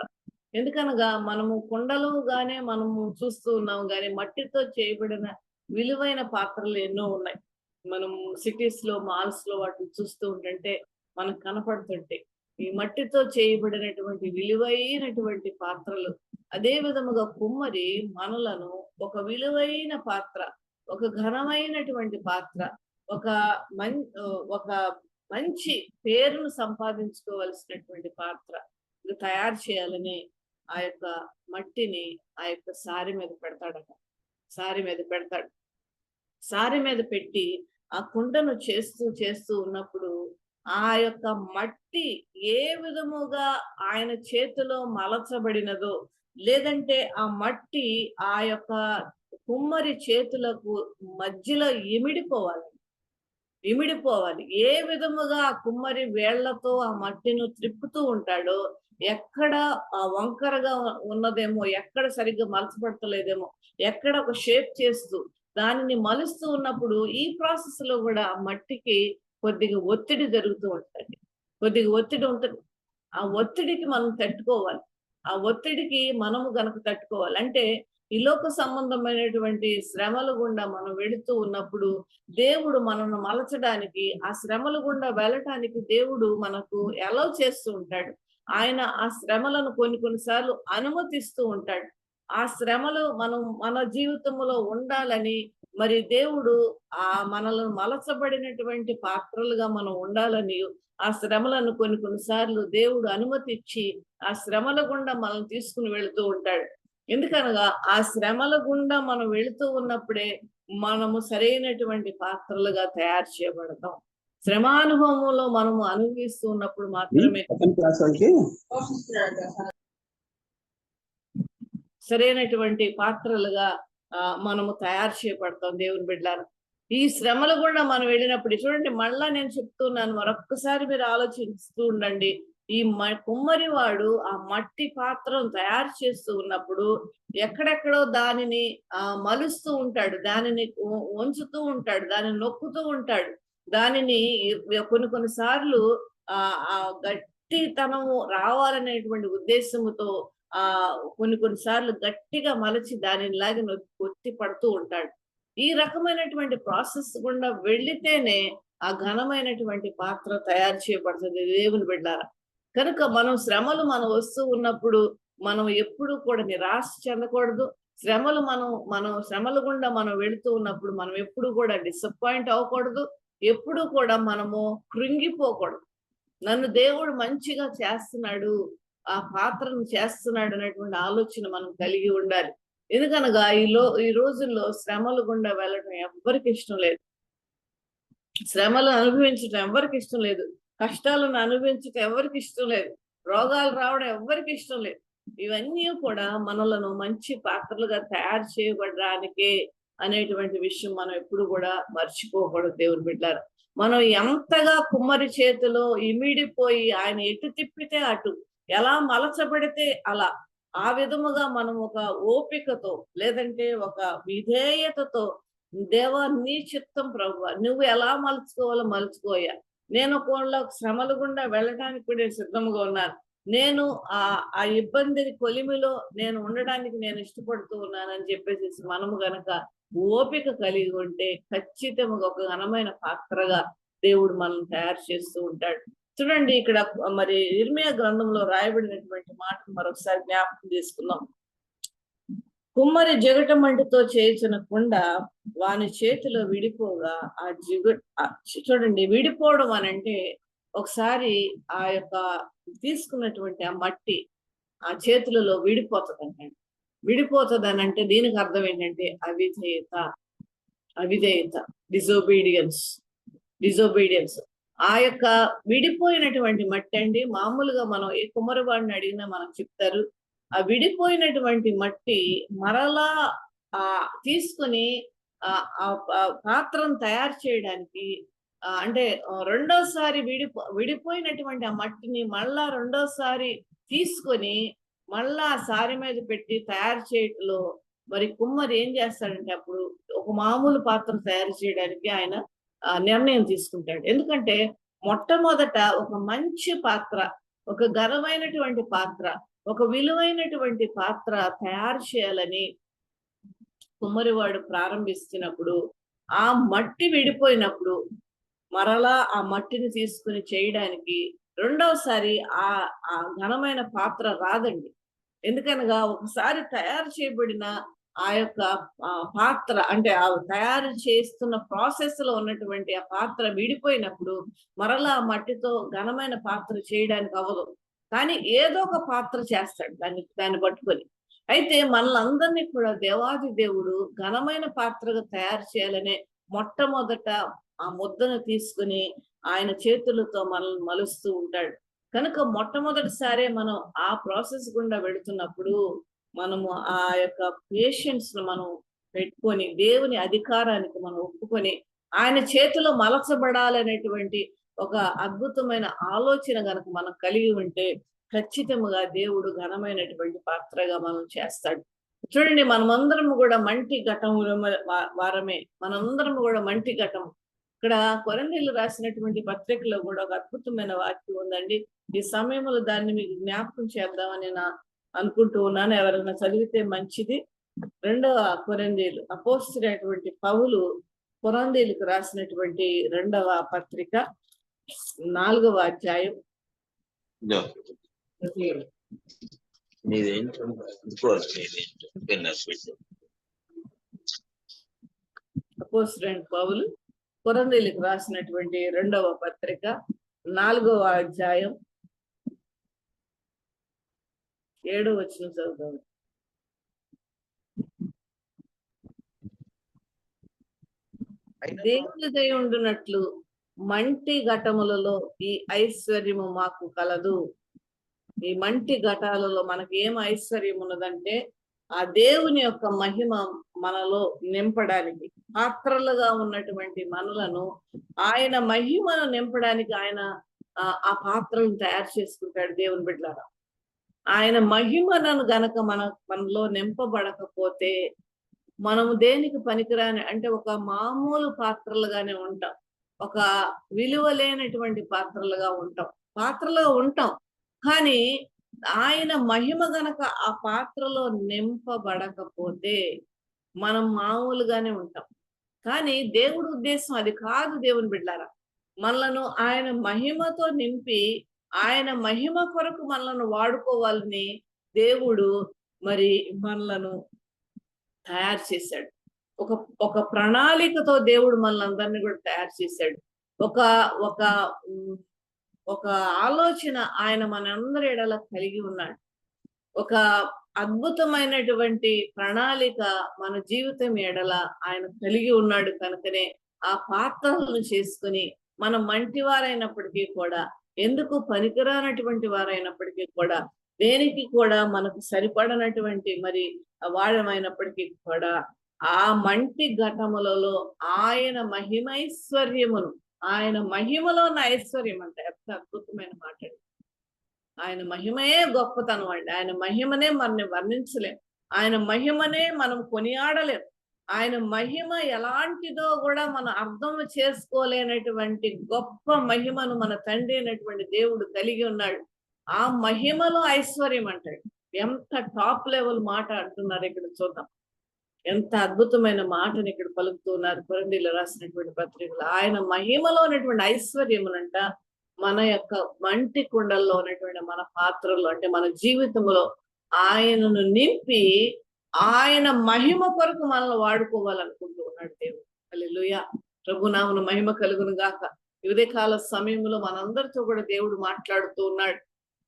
ఎందుకనగా మనము కుండలు గానే మనము చూస్తూ ఉన్నాము, కానీ మట్టితో చేయబడిన విలువైన పాత్రలు ఎన్నో ఉన్నాయి. మనం సిటీస్ లో, మాల్స్ లో వాటిని చూస్తూ ఉంటుంటే మనకు కనపడుతుంటే ఈ మట్టితో చేయబడినటువంటి విలువైనటువంటి పాత్రలు. అదే విధముగా కుమ్మరి మనలను ఒక విలువైన పాత్ర, ఒక ఘనమైనటువంటి పాత్ర, ఒక మంచి పేరును సంపాదించుకోవలసినటువంటి పాత్ర తయారు చేయాలని ఆ యొక్క మట్టిని ఆ యొక్క సారి మీద పెడతాడు. సారి మీద పెట్టి ఆ కుండను చేస్తూ ఉన్నప్పుడు ఆ యొక్క మట్టి ఏ విధముగా ఆయన చేతిలో మలచబడినదో, లేదంటే ఆ మట్టి ఆ యొక్క కుమ్మరి చేతులకు మధ్యలో ఇమిడిపోవాలి. ఏ విధముగా ఆ కుమ్మరి వేళ్లతో ఆ మట్టిని త్రిప్పుతూ ఉంటాడో, ఎక్కడ ఆ వంకరగా ఉన్నదేమో, ఎక్కడ సరిగ్గా మలచబడతలేదేమో, ఎక్కడ ఒక షేప్ చేస్తూ దానిని మలుస్తూ ఉన్నప్పుడు ఈ ప్రాసెస్ లో కూడా మట్టికి కొద్దిగా ఒత్తిడి జరుగుతూ ఉంటుంది. కొద్దిగా ఒత్తిడి ఉంటుంది. ఆ ఒత్తిడికి మనం తట్టుకోవాలి. ఆ ఒత్తిడికి మనము గనక తట్టుకోవాలి. అంటే ఈ లోక సంబంధమైనటువంటి శ్రమల గుండా మనం వెళుతూ ఉన్నప్పుడు దేవుడు మనల్ని మలచడానికి, ఆ శ్రమల గుండా వెళ్ళటానికి దేవుడు మనకు అలౌ చేస్తూ ఉంటాడు. ఆయన ఆ శ్రమలను కొన్ని సార్లు అనుమతిస్తూ ఉంటాడు. ఆ శ్రమలు మనం మన జీవితంలో ఉండాలని మరి దేవుడు మనలను మలచబడినటువంటి పాత్రలుగా మనం ఉండాలని ఆ శ్రమలను కొన్ని సార్లు దేవుడు అనుమతిచ్చి ఆ శ్రమల గుండా మనం తీసుకుని వెళుతూ ఉంటాడు. ఎందుకనగా ఆ శ్రమల గుండా మనం వెళుతూ ఉన్నప్పుడే మనము సరైనటువంటి పాత్రలుగా తయారు చేయబడతాం. శ్రమానుభవంలో మనము అనుభవిస్తూ ఉన్నప్పుడు మాత్రమే సరైనటువంటి పాత్రలుగా మనము తయారు చేయబడతాం. దేవుని బిడ్డలారా, ఈ శ్రమలు కూడా మనం వెళ్ళినప్పుడు చూడండి, మళ్ళా నేను చెప్తున్నాను, మరొక్కసారి మీరు ఆలోచిస్తూ ఉండండి. ఈ కుమ్మరివాడు ఆ మట్టి పాత్రను తయారు చేస్తూ ఉన్నప్పుడు ఎక్కడెక్కడో దానిని మలుస్తూ ఉంటాడు, దానిని వంచుతూ ఉంటాడు, దానిని నొక్కుతూ ఉంటాడు. దానిని కొన్ని గట్టితనము రావాలనేటువంటి ఉద్దేశముతో కొన్నిసార్లు గట్టిగా మలచి దానిని లాగి ఒత్తి పడుతూ ఉంటాడు. ఈ రకమైనటువంటి ప్రాసెస్ గుండా వెళ్ళితేనే ఆ ఘనమైనటువంటి పాత్ర తయారు చేయబడుతుంది. దేవుని బిడ్డారా, కనుక మనం వస్తూ ఉన్నప్పుడు మనం ఎప్పుడు కూడా నిరాశ చెందకూడదు. శ్రమల గుండా మనం వెళుతూ ఉన్నప్పుడు మనం ఎప్పుడు కూడా డిసప్పాయింట్ అవ్వకూడదు. ఎప్పుడు కూడా మనము కృంగిపోకూడదు. నన్ను దేవుడు మంచిగా చేస్తున్నాడు, ఆ పాత్రను చేస్తున్నాడు అనేటువంటి ఆలోచన మనం కలిగి ఉండాలి. ఎందుకనగా ఈ రోజుల్లో శ్రమల గుండా వెళ్ళడం ఎవ్వరికి ఇష్టం లేదు. శ్రమలు అనుభవించడం ఎవరికి ఇష్టం లేదు. కష్టాలను అనుభవించడం ఎవరికి ఇష్టం లేదు. రోగాలు రావడం ఎవరికి ఇష్టం లేదు. ఇవన్నీ కూడా మనలను మంచి పాత్రలుగా తయారు చేయబడడానికే అనేటువంటి విషయం మనం ఎప్పుడు కూడా మర్చిపోకూడదు. దేవుని బిడ్డలారా, మనం ఎంతగా కుమ్మరి చేతిలో ఇమిడిపోయి ఆయన ఎటు తిప్పితే అటు, ఎలా మలచబడితే అలా, ఆ విధముగా మనం ఒక ఓపికతో లేదంటే ఒక విధేయతతో, దేవా నీ చిత్తం ప్రభువా, నువ్వు ఎలా మలుచుకోవాలో మలుచుకోయా, నేను ఒక శ్రమల గుండా వెళ్ళడానికి కూడా సిద్ధంగా ఉన్నాను, నేను ఆ ఇబ్బంది కొలిమిలో నేను ఉండడానికి నేను ఇష్టపడుతూ ఉన్నానని చెప్పేసి మనము గనక ఓపిక కలిగి ఉంటే ఖచ్చితంగా ఒక ఘనమైన పాత్రగా దేవుడు మనం తయారు చేస్తూ ఉంటాడు. చూడండి, ఇక్కడ మరి ఇర్మియా గ్రంథంలో రాయబడినటువంటి మాట మరొకసారి జ్ఞాపకం చేసుకుందాం. కుమ్మరి జిగటమంటితో చేసిన కుండ వాని చేతిలో విడిపోగా చూడండి, విడిపోవడం అని అంటే ఒకసారి ఆ యొక్క తీసుకున్నటువంటి ఆ మట్టి ఆ చేతులలో విడిపోతుంది అని అంటే దీనికి అర్థం ఏంటంటే అవిధేయత, డిజోబీడియన్స్. ఆ యొక్క విడిపోయినటువంటి మట్టి అండి, మామూలుగా మనం ఏ కుమ్మరివాడిని అడిగినా మనం చెప్తారు, ఆ విడిపోయినటువంటి మట్టి మరలా తీసుకుని ఆ పాత్రను తయారు చేయడానికి అంటే రెండోసారి విడిపోయినటువంటి ఆ మట్టిని మళ్ళా రెండోసారి తీసుకొని మళ్ళా సారి మీద పెట్టి తయారు చేయటంలో మరి కుమ్మరి ఏం చేస్తాడంటే అప్పుడు ఒక మామూలు పాత్ర తయారు చేయడానికి ఆయన నిర్ణయం తీసుకుంటాడు. ఎందుకంటే మొట్టమొదట ఒక మంచి పాత్ర, ఒక ఘనమైనటువంటి పాత్ర, ఒక విలువైనటువంటి పాత్ర తయారు చేయాలని కుమ్మరివాడు ప్రారంభిస్తున్నప్పుడు ఆ మట్టి విడిపోయినప్పుడు మరలా ఆ మట్టిని తీసుకుని చేయడానికి రెండవసారి ఆ ఘనమైన పాత్ర రాదండి. ఎందుకనగా ఒకసారి తయారు చేయబడిన ఆ యొక్క పాత్ర అంటే ఆ తయారు చేస్తున్న ప్రాసెస్ లో ఉన్నటువంటి ఆ పాత్ర విడిపోయినప్పుడు మరలా ఆ మట్టితో ఘనమైన పాత్ర చేయడానికి అవ్వదు. కానీ ఏదో ఒక పాత్ర చేస్తాడు దాన్ని పట్టుకొని. అయితే మనలందరినీ కూడా దేవాది దేవుడు ఘనమైన పాత్రగా తయారు చేయాలనే మొట్టమొదట ఆ ముద్దను తీసుకుని ఆయన చేతులతో మనల్ని మలుస్తూ ఉంటాడు. కనుక మొట్టమొదటిసారే మనం ఆ ప్రాసెస్ గుండా వెళుతున్నప్పుడు మనము ఆ యొక్క పేషెన్స్ ను మనం పెట్టుకొని దేవుని అధికారానికి మనం ఒప్పుకొని ఆయన చేతిలో మలచబడాలనేటువంటి ఒక అద్భుతమైన ఆలోచన గనక మనం కలిగి ఉంటే ఖచ్చితంగా దేవుడు ఘనమైనటువంటి పాత్రగా మనం చేస్తాడు. చూడండి, మనమందరం కూడా మంటి ఘటం వారమే, మనందరం కూడా మంటి ఘటం. ఇక్కడ కొరంథీయులు రాసినటువంటి పత్రికలో కూడా ఒక అద్భుతమైన వాక్యం ఉందండి. ఈ సమయంలో దాన్ని మీకు జ్ఞాపకం చేద్దామని అనుకుంటూ ఉన్నాను. ఎవరైనా చదివితే మంచిది. 2వ కొరంథీయులు అపోస్తలుడైనటువంటి పౌలు కొరంథీయులకు రాసినటువంటి 2వ పత్రిక 4వ అధ్యాయం. అపోస్తలుడైన పౌలు కొరంథీయులకు రాసినటువంటి 2వ పత్రిక 4వ అధ్యాయం 7వ వచనం చదువుతాం. దేవుని దయ ఉండునట్లు మంటి ఘటములలో ఈ ఐశ్వర్యము మాకు కలదు. ఈ మంటి ఘటాలలో మనకి ఏం ఐశ్వర్యం ఉన్నదంటే ఆ దేవుని యొక్క మహిమ మనలో నింపడానికి, పాత్రలుగా ఉన్నటువంటి మనలను ఆయన మహిమను నింపడానికి ఆయన ఆ పాత్రలను తయారు చేసుకుంటాడు. దేవుని బిడ్డలారా, ఆయన మహిమను గనక మనలో నింపబడకపోతే మనము దేనికి పనికిరాని, అంటే ఒక మామూలు పాత్రలుగానే ఉంటాం. ఒక విలువ లేనటువంటి పాత్రలుగా ఉంటాం. కానీ ఆయన మహిమ గనక ఆ పాత్రలో నింపబడకపోతే మనం మామూలుగానే ఉంటాం. కానీ దేవుడి ఉద్దేశం అది కాదు. దేవుని బిడ్డారా, మనలను ఆయన మహిమతో నింపి ఆయన మహిమ కొరకు మనలను వాడుకోవాలని దేవుడు మరి మనలను తయారు చేశాడు. ఒక ప్రణాళికతో దేవుడు మనల్ని కూడా తయారు చేశాడు. ఒక ఆలోచన ఆయన మనందరి ఎడల కలిగి ఉన్నాడు. ఒక అద్భుతమైనటువంటి ప్రణాళిక మన జీవితం ఎడల ఆయన కలిగి ఉన్నాడు. కనుకనే ఆ పాత్రలను చేసుకుని మనం మంటి వారైనప్పటికీ కూడా, ఎందుకు పనికిరానటువంటి వారైనప్పటికీ కూడా, దేనికి కూడా మనకు సరిపడనటువంటి మరి వాడమైనప్పటికీ కూడా ఆ మంటి ఘటములలో ఆయన మహిమైశ్వర్యమును, ఆయన మహిమలో ఉన్న ఐశ్వర్యం అంటే ఎంత అద్భుతమైన మాట. ఆయన మహిమయే గొప్పతనం అండి. ఆయన మహిమనే మనం వర్ణించలేం. ఆయన మహిమనే మనం కొనియాడలేం. ఆయన మహిమ ఎలాంటిదో కూడా మనం అర్థం చేసుకోలేనటువంటి గొప్ప మహిమను మన తండ్రి అయినటువంటి దేవుడు కలిగి ఉన్నాడు. ఆ మహిమలో ఐశ్వర్యం అంటాడు. ఎంత టాప్ లెవెల్ మాట అంటున్నారు ఇక్కడ. చూద్దాం ఎంత అద్భుతమైన మాటను ఇక్కడ పలుకుతున్నారు కొరంథీయులు రాసినటువంటి పత్రికలు. ఆయన మహిమలో ఉన్నటువంటి ఐశ్వర్యమునంట మన యొక్క మంటి కుండల్లో ఉన్నటువంటి మన పాత్రలో, అంటే మన జీవితంలో ఆయనను నింపి ఆయన మహిమ కొరకు మనల్ని వాడుకోవాలనుకుంటూ ఉన్నాడు దేవుడు. హల్లెలూయా. ప్రభునామమున మహిమ కలుగును గాక. ఇదే కాల సమయంలో మనందరితో కూడా దేవుడు మాట్లాడుతూ ఉన్నాడు.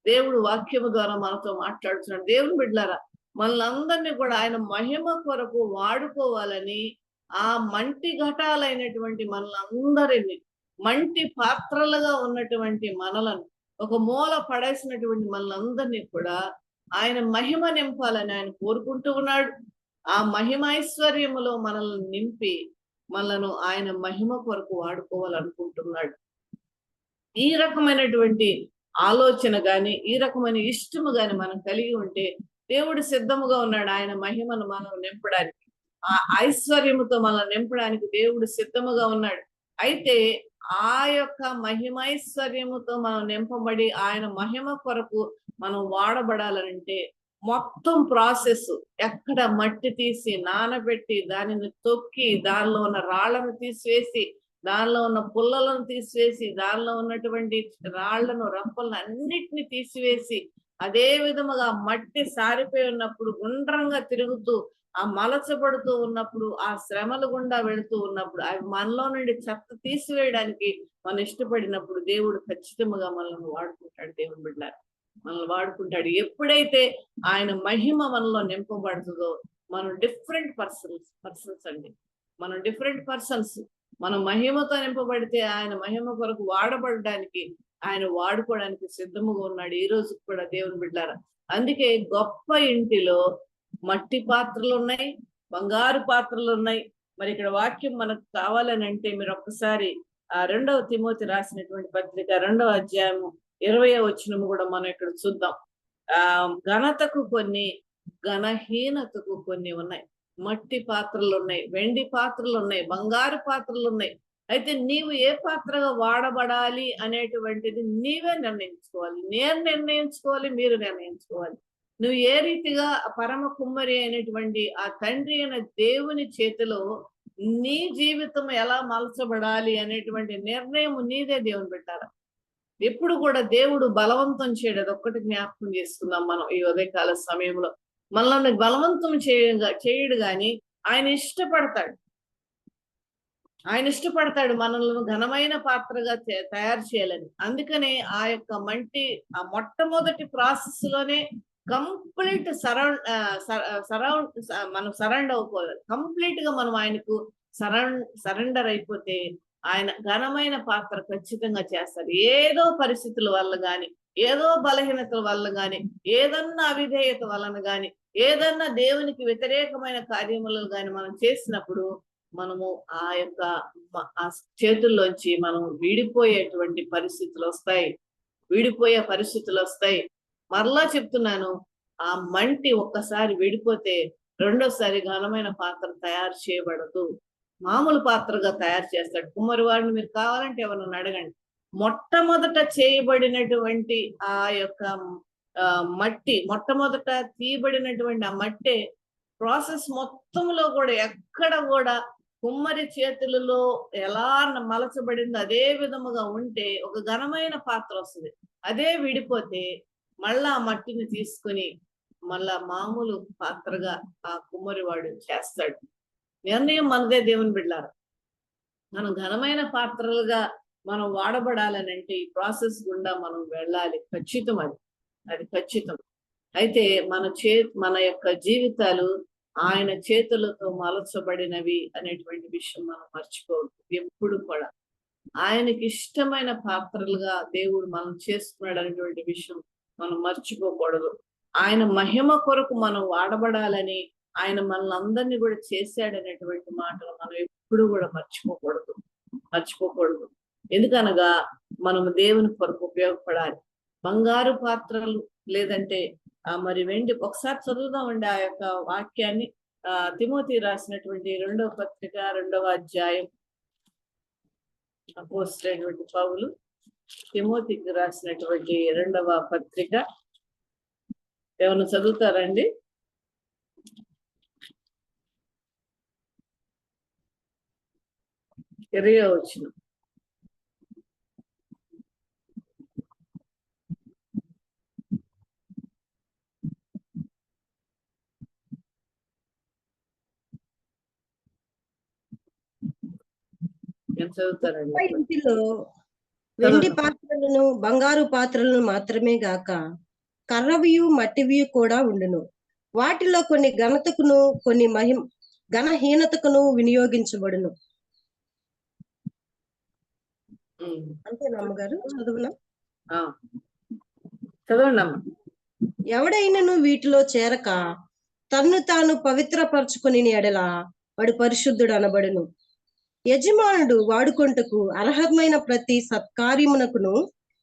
దేవుడు వాక్యము ద్వారా మనతో మాట్లాడుతున్నాడు. దేవుని బిడ్డలారా, మనలందరినీ కూడా ఆయన మహిమ కొరకు వాడుకోవాలని ఆ మంటి ఘటాలైనటువంటి మనలందరినీ, మంటి పాత్రలుగా ఉన్నటువంటి మనలను, ఒక మూల పడేసినటువంటి మనలందరినీ కూడా ఆయన మహిమ నింపాలని ఆయన కోరుకుంటూ ఉన్నాడు. ఆ మహిమైశ్వర్యములో మనల్ని నింపి మనలను ఆయన మహిమ కొరకు వాడుకోవాలనుకుంటున్నాడు. ఈ రకమైనటువంటి ఆలోచన గాని, ఈ రకమైన ఇష్టము గాని మనం కలిగి ఉంటే దేవుడు సిద్ధముగా ఉన్నాడు ఆయన మహిమను మనం నింపడానికి. ఆ ఐశ్వర్యముతో మనం నింపడానికి దేవుడు సిద్ధముగా ఉన్నాడు. అయితే ఆ యొక్క మహిమైశ్వర్యముతో మనం నింపబడి ఆయన మహిమ కొరకు మనం వాడబడాలంటే మొత్తం ప్రాసెస్, ఎక్కడ మట్టి తీసి నానబెట్టి దానిని తొక్కి దానిలో ఉన్న రాళ్లను తీసివేసి, దానిలో ఉన్న పుల్లలను తీసివేసి, దానిలో ఉన్నటువంటి రాళ్లను రంపలను అన్నిటిని తీసివేసి, అదే విధముగా మట్టి సారిపోయి ఉన్నప్పుడు, గుండ్రంగా తిరుగుతూ ఆ మలచబడుతూ ఉన్నప్పుడు, ఆ శ్రమల గుండా వెళుతూ ఉన్నప్పుడు, అవి మనలో నుండి చెత్త తీసివేయడానికి మనం ఇష్టపడినప్పుడు దేవుడు ఖచ్చితంగా మనల్ని వాడుకుంటాడు. దేవుని బిడ్డలారా, మనల్ని వాడుకుంటాడు. ఎప్పుడైతే ఆయన మహిమ మనలో నింపబడుతుందో మనం డిఫరెంట్ పర్సన్స్ అండి. మనం డిఫరెంట్ పర్సన్స్. మనం మహిమతో నింపబడితే ఆయన మహిమ కొరకు వాడబడడానికి, ఆయన వాడుకోవడానికి సిద్ధముగా ఉన్నాడు ఈ రోజు కూడా. దేవుని బిడ్డలారా, అందుకే గొప్ప ఇంటిలో మట్టి పాత్రలు ఉన్నాయి, బంగారు పాత్రలు ఉన్నాయి. మరి ఇక్కడ వాక్యం మనకు కావాలని అంటే మీరు ఒక్కసారి ఆ 2వ తిమోతి రాసినటువంటి పత్రిక 2వ అధ్యాయము 20వ వచనము కూడా మనం ఇక్కడ చూద్దాం. ఘనతకు కొన్ని, ఘనహీనతకు కొన్ని ఉన్నాయి. మట్టి పాత్రలు ఉన్నాయి, వెండి పాత్రలు ఉన్నాయి, బంగారు పాత్రలు ఉన్నాయి. అయితే నీవు ఏ పాత్రగా వాడబడాలి అనేటువంటిది నీవే నిర్ణయించుకోవాలి. నేను నిర్ణయించుకోవాలి, మీరు నిర్ణయించుకోవాలి. నువ్వు ఏ రీతిగా పరమ కుమ్మరి అయినటువంటి ఆ తండ్రి అయిన దేవుని చేతిలో నీ జీవితం ఎలా మలచబడాలి అనేటువంటి నిర్ణయం నీదే. దేవుని పెట్టారు. ఎప్పుడు కూడా దేవుడు బలవంతం చేయడు. అదొక్కటి జ్ఞాపకం చేసుకుందాం మనం ఈ ఉదయకాల సమయంలో. మనల్ని బలవంతం చేయడు గాని ఆయన ఇష్టపడతాడు. ఆయన ఇష్టపడతాడు మనల్ని ఘనమైన పాత్రగా తయారు చేయాలని. అందుకనే ఆ యొక్క ఆ మొట్టమొదటి ప్రాసెస్ లోనే కంప్లీట్ మనం సరెండర్ అయిపోవాలి. కంప్లీట్ గా మనం ఆయనకు సరెండర్ అయిపోతే ఆయన ఘనమైన పాత్ర ఖచ్చితంగా చేస్తారు. ఏదో పరిస్థితుల వల్ల గాని, ఏదో బలహీనతల వల్ల గాని, ఏదన్నా అవిధేయత వలన గాని, ఏదన్నా దేవునికి వ్యతిరేకమైన కార్యములు గాని మనం చేసినప్పుడు మనము ఆ యొక్క ఆ చేతుల్లోంచి మనం విడిపోయేటువంటి పరిస్థితులు వస్తాయి. మరలా చెప్తున్నాను, ఆ మంటి ఒక్కసారి విడిపోతే రెండోసారి ఘనమైన పాత్ర తయారు చేయబడదు. మామూలు పాత్రగా తయారు చేస్తాడు కుమ్మరి వాడిని. మీరు కావాలంటే ఎవరన్నా అడగండి. మొట్టమొదట చేయబడినటువంటి ఆ యొక్క మట్టి, మొట్టమొదట తీయబడినటువంటి ఆ మట్టి ప్రాసెస్ మొత్తంలో కూడా ఎక్కడ కూడా కుమ్మరి చేతులలో ఎలా మలచబడిందో అదే విధముగా ఉంటే ఒక ఘనమైన పాత్ర వస్తుంది. అదే విడిపోతే మళ్ళా ఆ మట్టిని తీసుకుని మళ్ళా మామూలు పాత్రగా ఆ కుమ్మరి వాడు చేస్తాడు. నిర్ణయం మనదే. దేవుని బిడ్డలారా, మనం ఘనమైన పాత్రలుగా మనం వాడబడాలని అంటే ఈ ప్రాసెస్ గుండా మనం వెళ్ళాలి. ఖచ్చితం. అది ఖచ్చితం. అయితే మన యొక్క జీవితాలు ఆయన చేతులతో మలచబడినవి అనేటువంటి విషయం మనం మర్చిపోవద్దు. ఎప్పుడు కూడా ఆయనకి ఇష్టమైన పాత్రలుగా దేవుడు మనం చేసుకున్నాడు అనేటువంటి విషయం మనం మర్చిపోకూడదు. ఆయన మహిమ కొరకు మనం వాడబడాలని ఆయన మనల్ని అందరినీ కూడా చేశాడనేటువంటి మాటలు మనం ఎప్పుడు కూడా మర్చిపోకూడదు. ఎందుకనగా మనం దేవుని కొరకు ఉపయోగపడాలి. బంగారు పాత్రలు లేదంటే మరి వెండి. ఒకసారి చదువుదామండి ఆ యొక్క వాక్యాన్ని. తిమోతి రాసినటువంటి 2వ పత్రిక 2వ అధ్యాయం. అపోస్తలుడైనటువంటి పౌలు తిమోతికి రాసినటువంటి 2వ పత్రిక. ఏమన్నా చదువుతారండి? ఇరవై వచనం. ఇంటిలో వెండి పాత్రలను బంగారు పాత్రలను మాత్రమే గాక కర్రవియు మట్టివియు కూడా ఉండును. వాటిలో కొన్ని ఘనతకును కొన్ని ఘనహీనతకును వినియోగించబడును. అంతే నమ్మగారు. చదవండి. ఎవడైనను వీటిలో చేరక తన్ను తాను పవిత్రపరచుకుని ఎడల వాడు పరిశుద్ధుడు అనబడును. యజమానుడు వాడుకొంటకు అర్హమైన ప్రతి సత్కార్యమునకును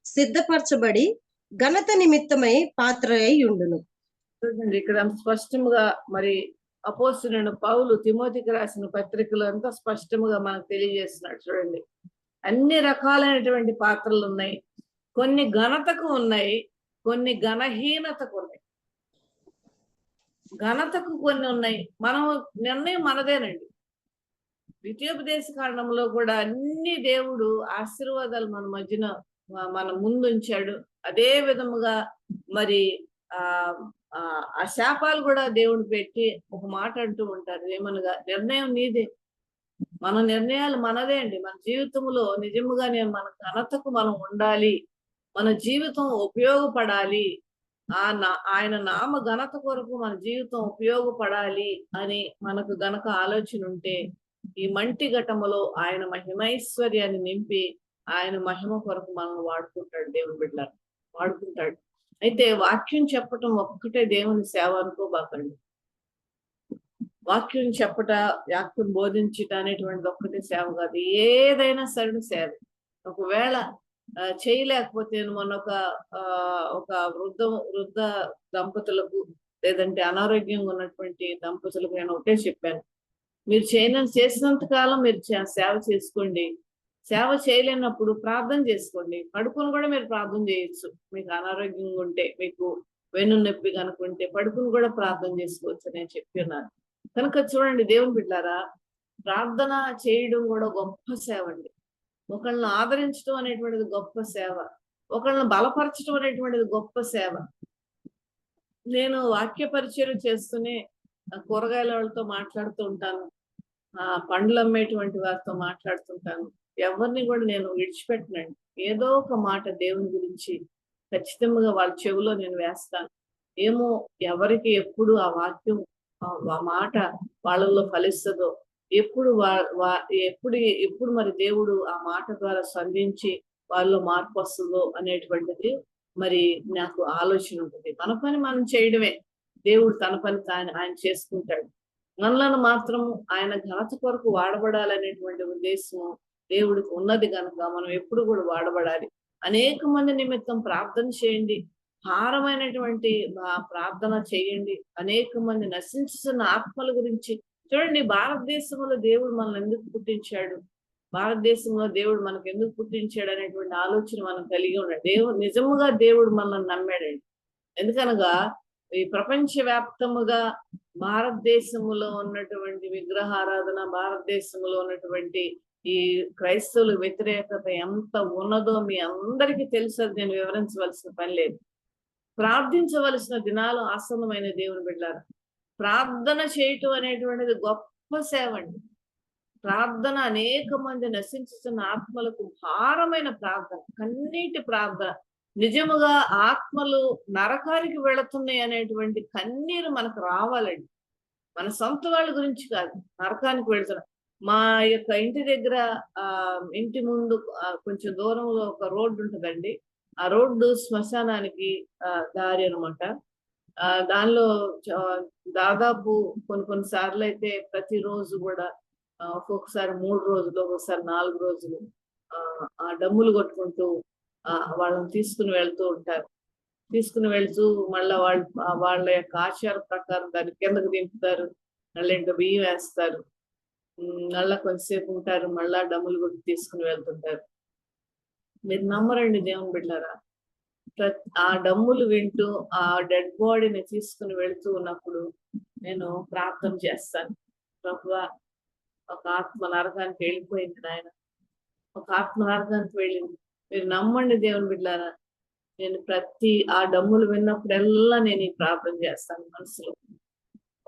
సిద్ధపరచబడి ఘనత నిమిత్తమై పాత్ర అయి ఉండును. ఇక్కడ స్పష్టంగా మరి అపోస్తలుడైన పౌలు తిమోతికి రాసిన పత్రికలు అంతా స్పష్టంగా మనకు తెలియజేస్తున్నాడు. చూడండి, అన్ని రకాలైనటువంటి పాత్రలు ఉన్నాయి. కొన్ని ఘనతకు ఉన్నాయి, కొన్ని ఘనహీనతకు ఉన్నాయి. ఘనతకు కొన్ని ఉన్నాయి. మనం నిర్ణయం మనదేనండి. ద్వితీయోపదేశ కాండంలో కూడా అన్ని దేవుడు ఆశీర్వాదాలు మన మధ్యన మన ముందుంచాడు. అదే విధముగా మరి ఆ శాపాలు కూడా దేవుడు పెట్టి ఒక మాట అంటూ ఉంటారు. ఏమనగా నిర్ణయం నీదే. మన నిర్ణయాలు మనదే అండి. మన జీవితంలో నిజముగా మన ఘనతకు మనం ఉండాలి. మన జీవితం ఉపయోగపడాలి. ఆయన నామ ఘనత కొరకు మన జీవితం ఉపయోగపడాలి అని మనకు గనక ఆలోచన ఉంటే ఈ మంటి ఘటములో ఆయన మహిమైశ్వర్యాన్ని నింపి ఆయన మహిమ కొరకు మనం వాడుకుంటాడు. దేవుని బిడ్డలను వాడుకుంటాడు. అయితే వాక్యం చెప్పటం ఒక్కటే దేవుని సేవ అనుకోబాకండి. వాక్యం చెప్పట, వాక్యం బోధించట అనేటువంటిది ఒక్కటే సేవ కాదు. ఏదైనా సరే సేవ. ఒకవేళ చేయలేకపోతే మొన్న ఒక వృద్ధ దంపతులకు లేదంటే అనారోగ్యంగా ఉన్నటువంటి దంపతులకు నేను ఒకటే చెప్పాను, మీరు చేసినంత కాలం మీరు సేవ చేసుకోండి. సేవ చేయలేనప్పుడు ప్రార్థన చేసుకోండి. పడుకొని కూడా మీరు ప్రార్థన చేయొచ్చు. మీకు అనారోగ్యంగా ఉంటే, మీకు వెన్ను నొప్పి కనుకుంటే పడుకుని కూడా ప్రార్థన చేసుకోవచ్చు నేను చెప్తున్నాను. కనుక చూడండి దేవుని బిడ్డారా, ప్రార్థన చేయడం కూడా గొప్ప సేవ అండి. ఒకళ్ళని ఆదరించడం అనేటువంటిది గొప్ప సేవ. ఒకళ్ళని బలపరచడం అనేటువంటిది గొప్ప సేవ. నేను వాక్య పరిచయం చేస్తూనే కూరగాయల వాళ్ళతో మాట్లాడుతూ ఉంటాను. పండ్లు అమ్మేటువంటి వారితో మాట్లాడుతుంటాను. ఎవరిని కూడా నేను విడిచిపెట్టనండి. ఏదో ఒక మాట దేవుని గురించి ఖచ్చితంగా వాళ్ళ చెవిలో నేను వేస్తాను. ఏమో ఎవరికి ఎప్పుడు ఆ వాక్యం ఆ మాట వాళ్ళల్లో ఫలిస్తుందో, ఎప్పుడు ఎప్పుడు మరి దేవుడు ఆ మాట ద్వారా స్పందించి వాళ్ళలో మార్పు వస్తుందో అనేటువంటిది మరి నాకు ఆలోచన ఉంటుంది. మన పని మనం చేయడమే, దేవుడు తన పని ఆయన చేసుకుంటాడు. మనలను మాత్రం ఆయన ఘనత కొరకు వాడబడాలనేటువంటి ఉద్దేశం దేవుడికి ఉన్నది కనుక మనం ఎప్పుడు కూడా వాడబడాలి. అనేక మంది నిమిత్తం ప్రార్థన చేయండి. భారమైనటువంటి ప్రార్థన చేయండి. అనేక మంది నశించుతున్న ఆత్మల గురించి చూడండి. భారతదేశంలో దేవుడు మనల్ని ఎందుకు పుట్టించాడు, భారతదేశంలో దేవుడు మనకు ఎందుకు పుట్టించాడు అనేటువంటి ఆలోచన మనం కలిగి ఉండండి. నిజముగా దేవుడు మనల్ని నమ్మాడండి. ఎందుకనగా ఈ ప్రపంచవ్యాప్తముగా భారతదేశంలో ఉన్నటువంటి విగ్రహారాధన, భారతదేశంలో ఉన్నటువంటి ఈ క్రైస్తవుల వ్యతిరేకత ఎంత ఉన్నదో మీ అందరికీ తెలుసు. అది నేను వివరించవలసిన పని లేదు. ప్రార్థించవలసిన దినాలు ఆసన్నమైన దేవుని బిడ్డలారా. ప్రార్థన చేయటం అనేటువంటిది గొప్ప సేవ అండి. ప్రార్థన అనేక మంది నశించుతున్న ఆత్మలకు భారమైన ప్రార్థన, కన్నీటి ప్రార్థన. నిజముగా ఆత్మలు నరకానికి వెళుతున్నాయి అనేటువంటి కన్నీరు మనకు రావాలండి. మన సొంత వాళ్ళ గురించి కాదు, నరకానికి వెళుతున్నా. మా యొక్క ఇంటి దగ్గర ఇంటి ముందు కొంచెం దూరంలో ఒక రోడ్డు ఉంటుందండి. ఆ రోడ్డు శ్మశానానికి దారి అనమాట. దానిలో దాదాపు కొన్ని సార్లు అయితే ప్రతిరోజు కూడా ఒక్కొక్కసారి 3 రోజులు, ఒక్కొక్కసారి 4 రోజులు ఆ డమ్ములు కొట్టుకుంటూ వాళ్ళని తీసుకుని వెళ్తూ ఉంటారు. తీసుకుని వెళ్తూ మళ్ళా వాళ్ళ యొక్క ఆచార ప్రకారం దాన్ని కిందకు దింపుతారు. మళ్ళీ ఇంకా బియ్యం వేస్తారు. మళ్ళా కొంతసేపు ఉంటారు, మళ్ళా డమ్ములు కొట్టి తీసుకుని వెళ్తుంటారు. మీరు నమ్మరండి దేవుని బిడ్డలారా, ఆ డమ్ములు వింటూ ఆ డెడ్ బాడీని తీసుకుని వెళ్తూ ఉన్నప్పుడు నేను ప్రార్థన చేస్తాను. ప్రభువా, ఒక ఆత్మ నరకానికి వెళ్ళిపోయింది నాయన, ఒక ఆత్మ నరకానికి వెళ్ళింది. మీరు నమ్మండి దేవుని బిడ్డలారా, నేను ఆ డమ్ములు విన్నప్పుడల్లా నేను ఈ ప్రార్థన చేస్తాను మనసులో.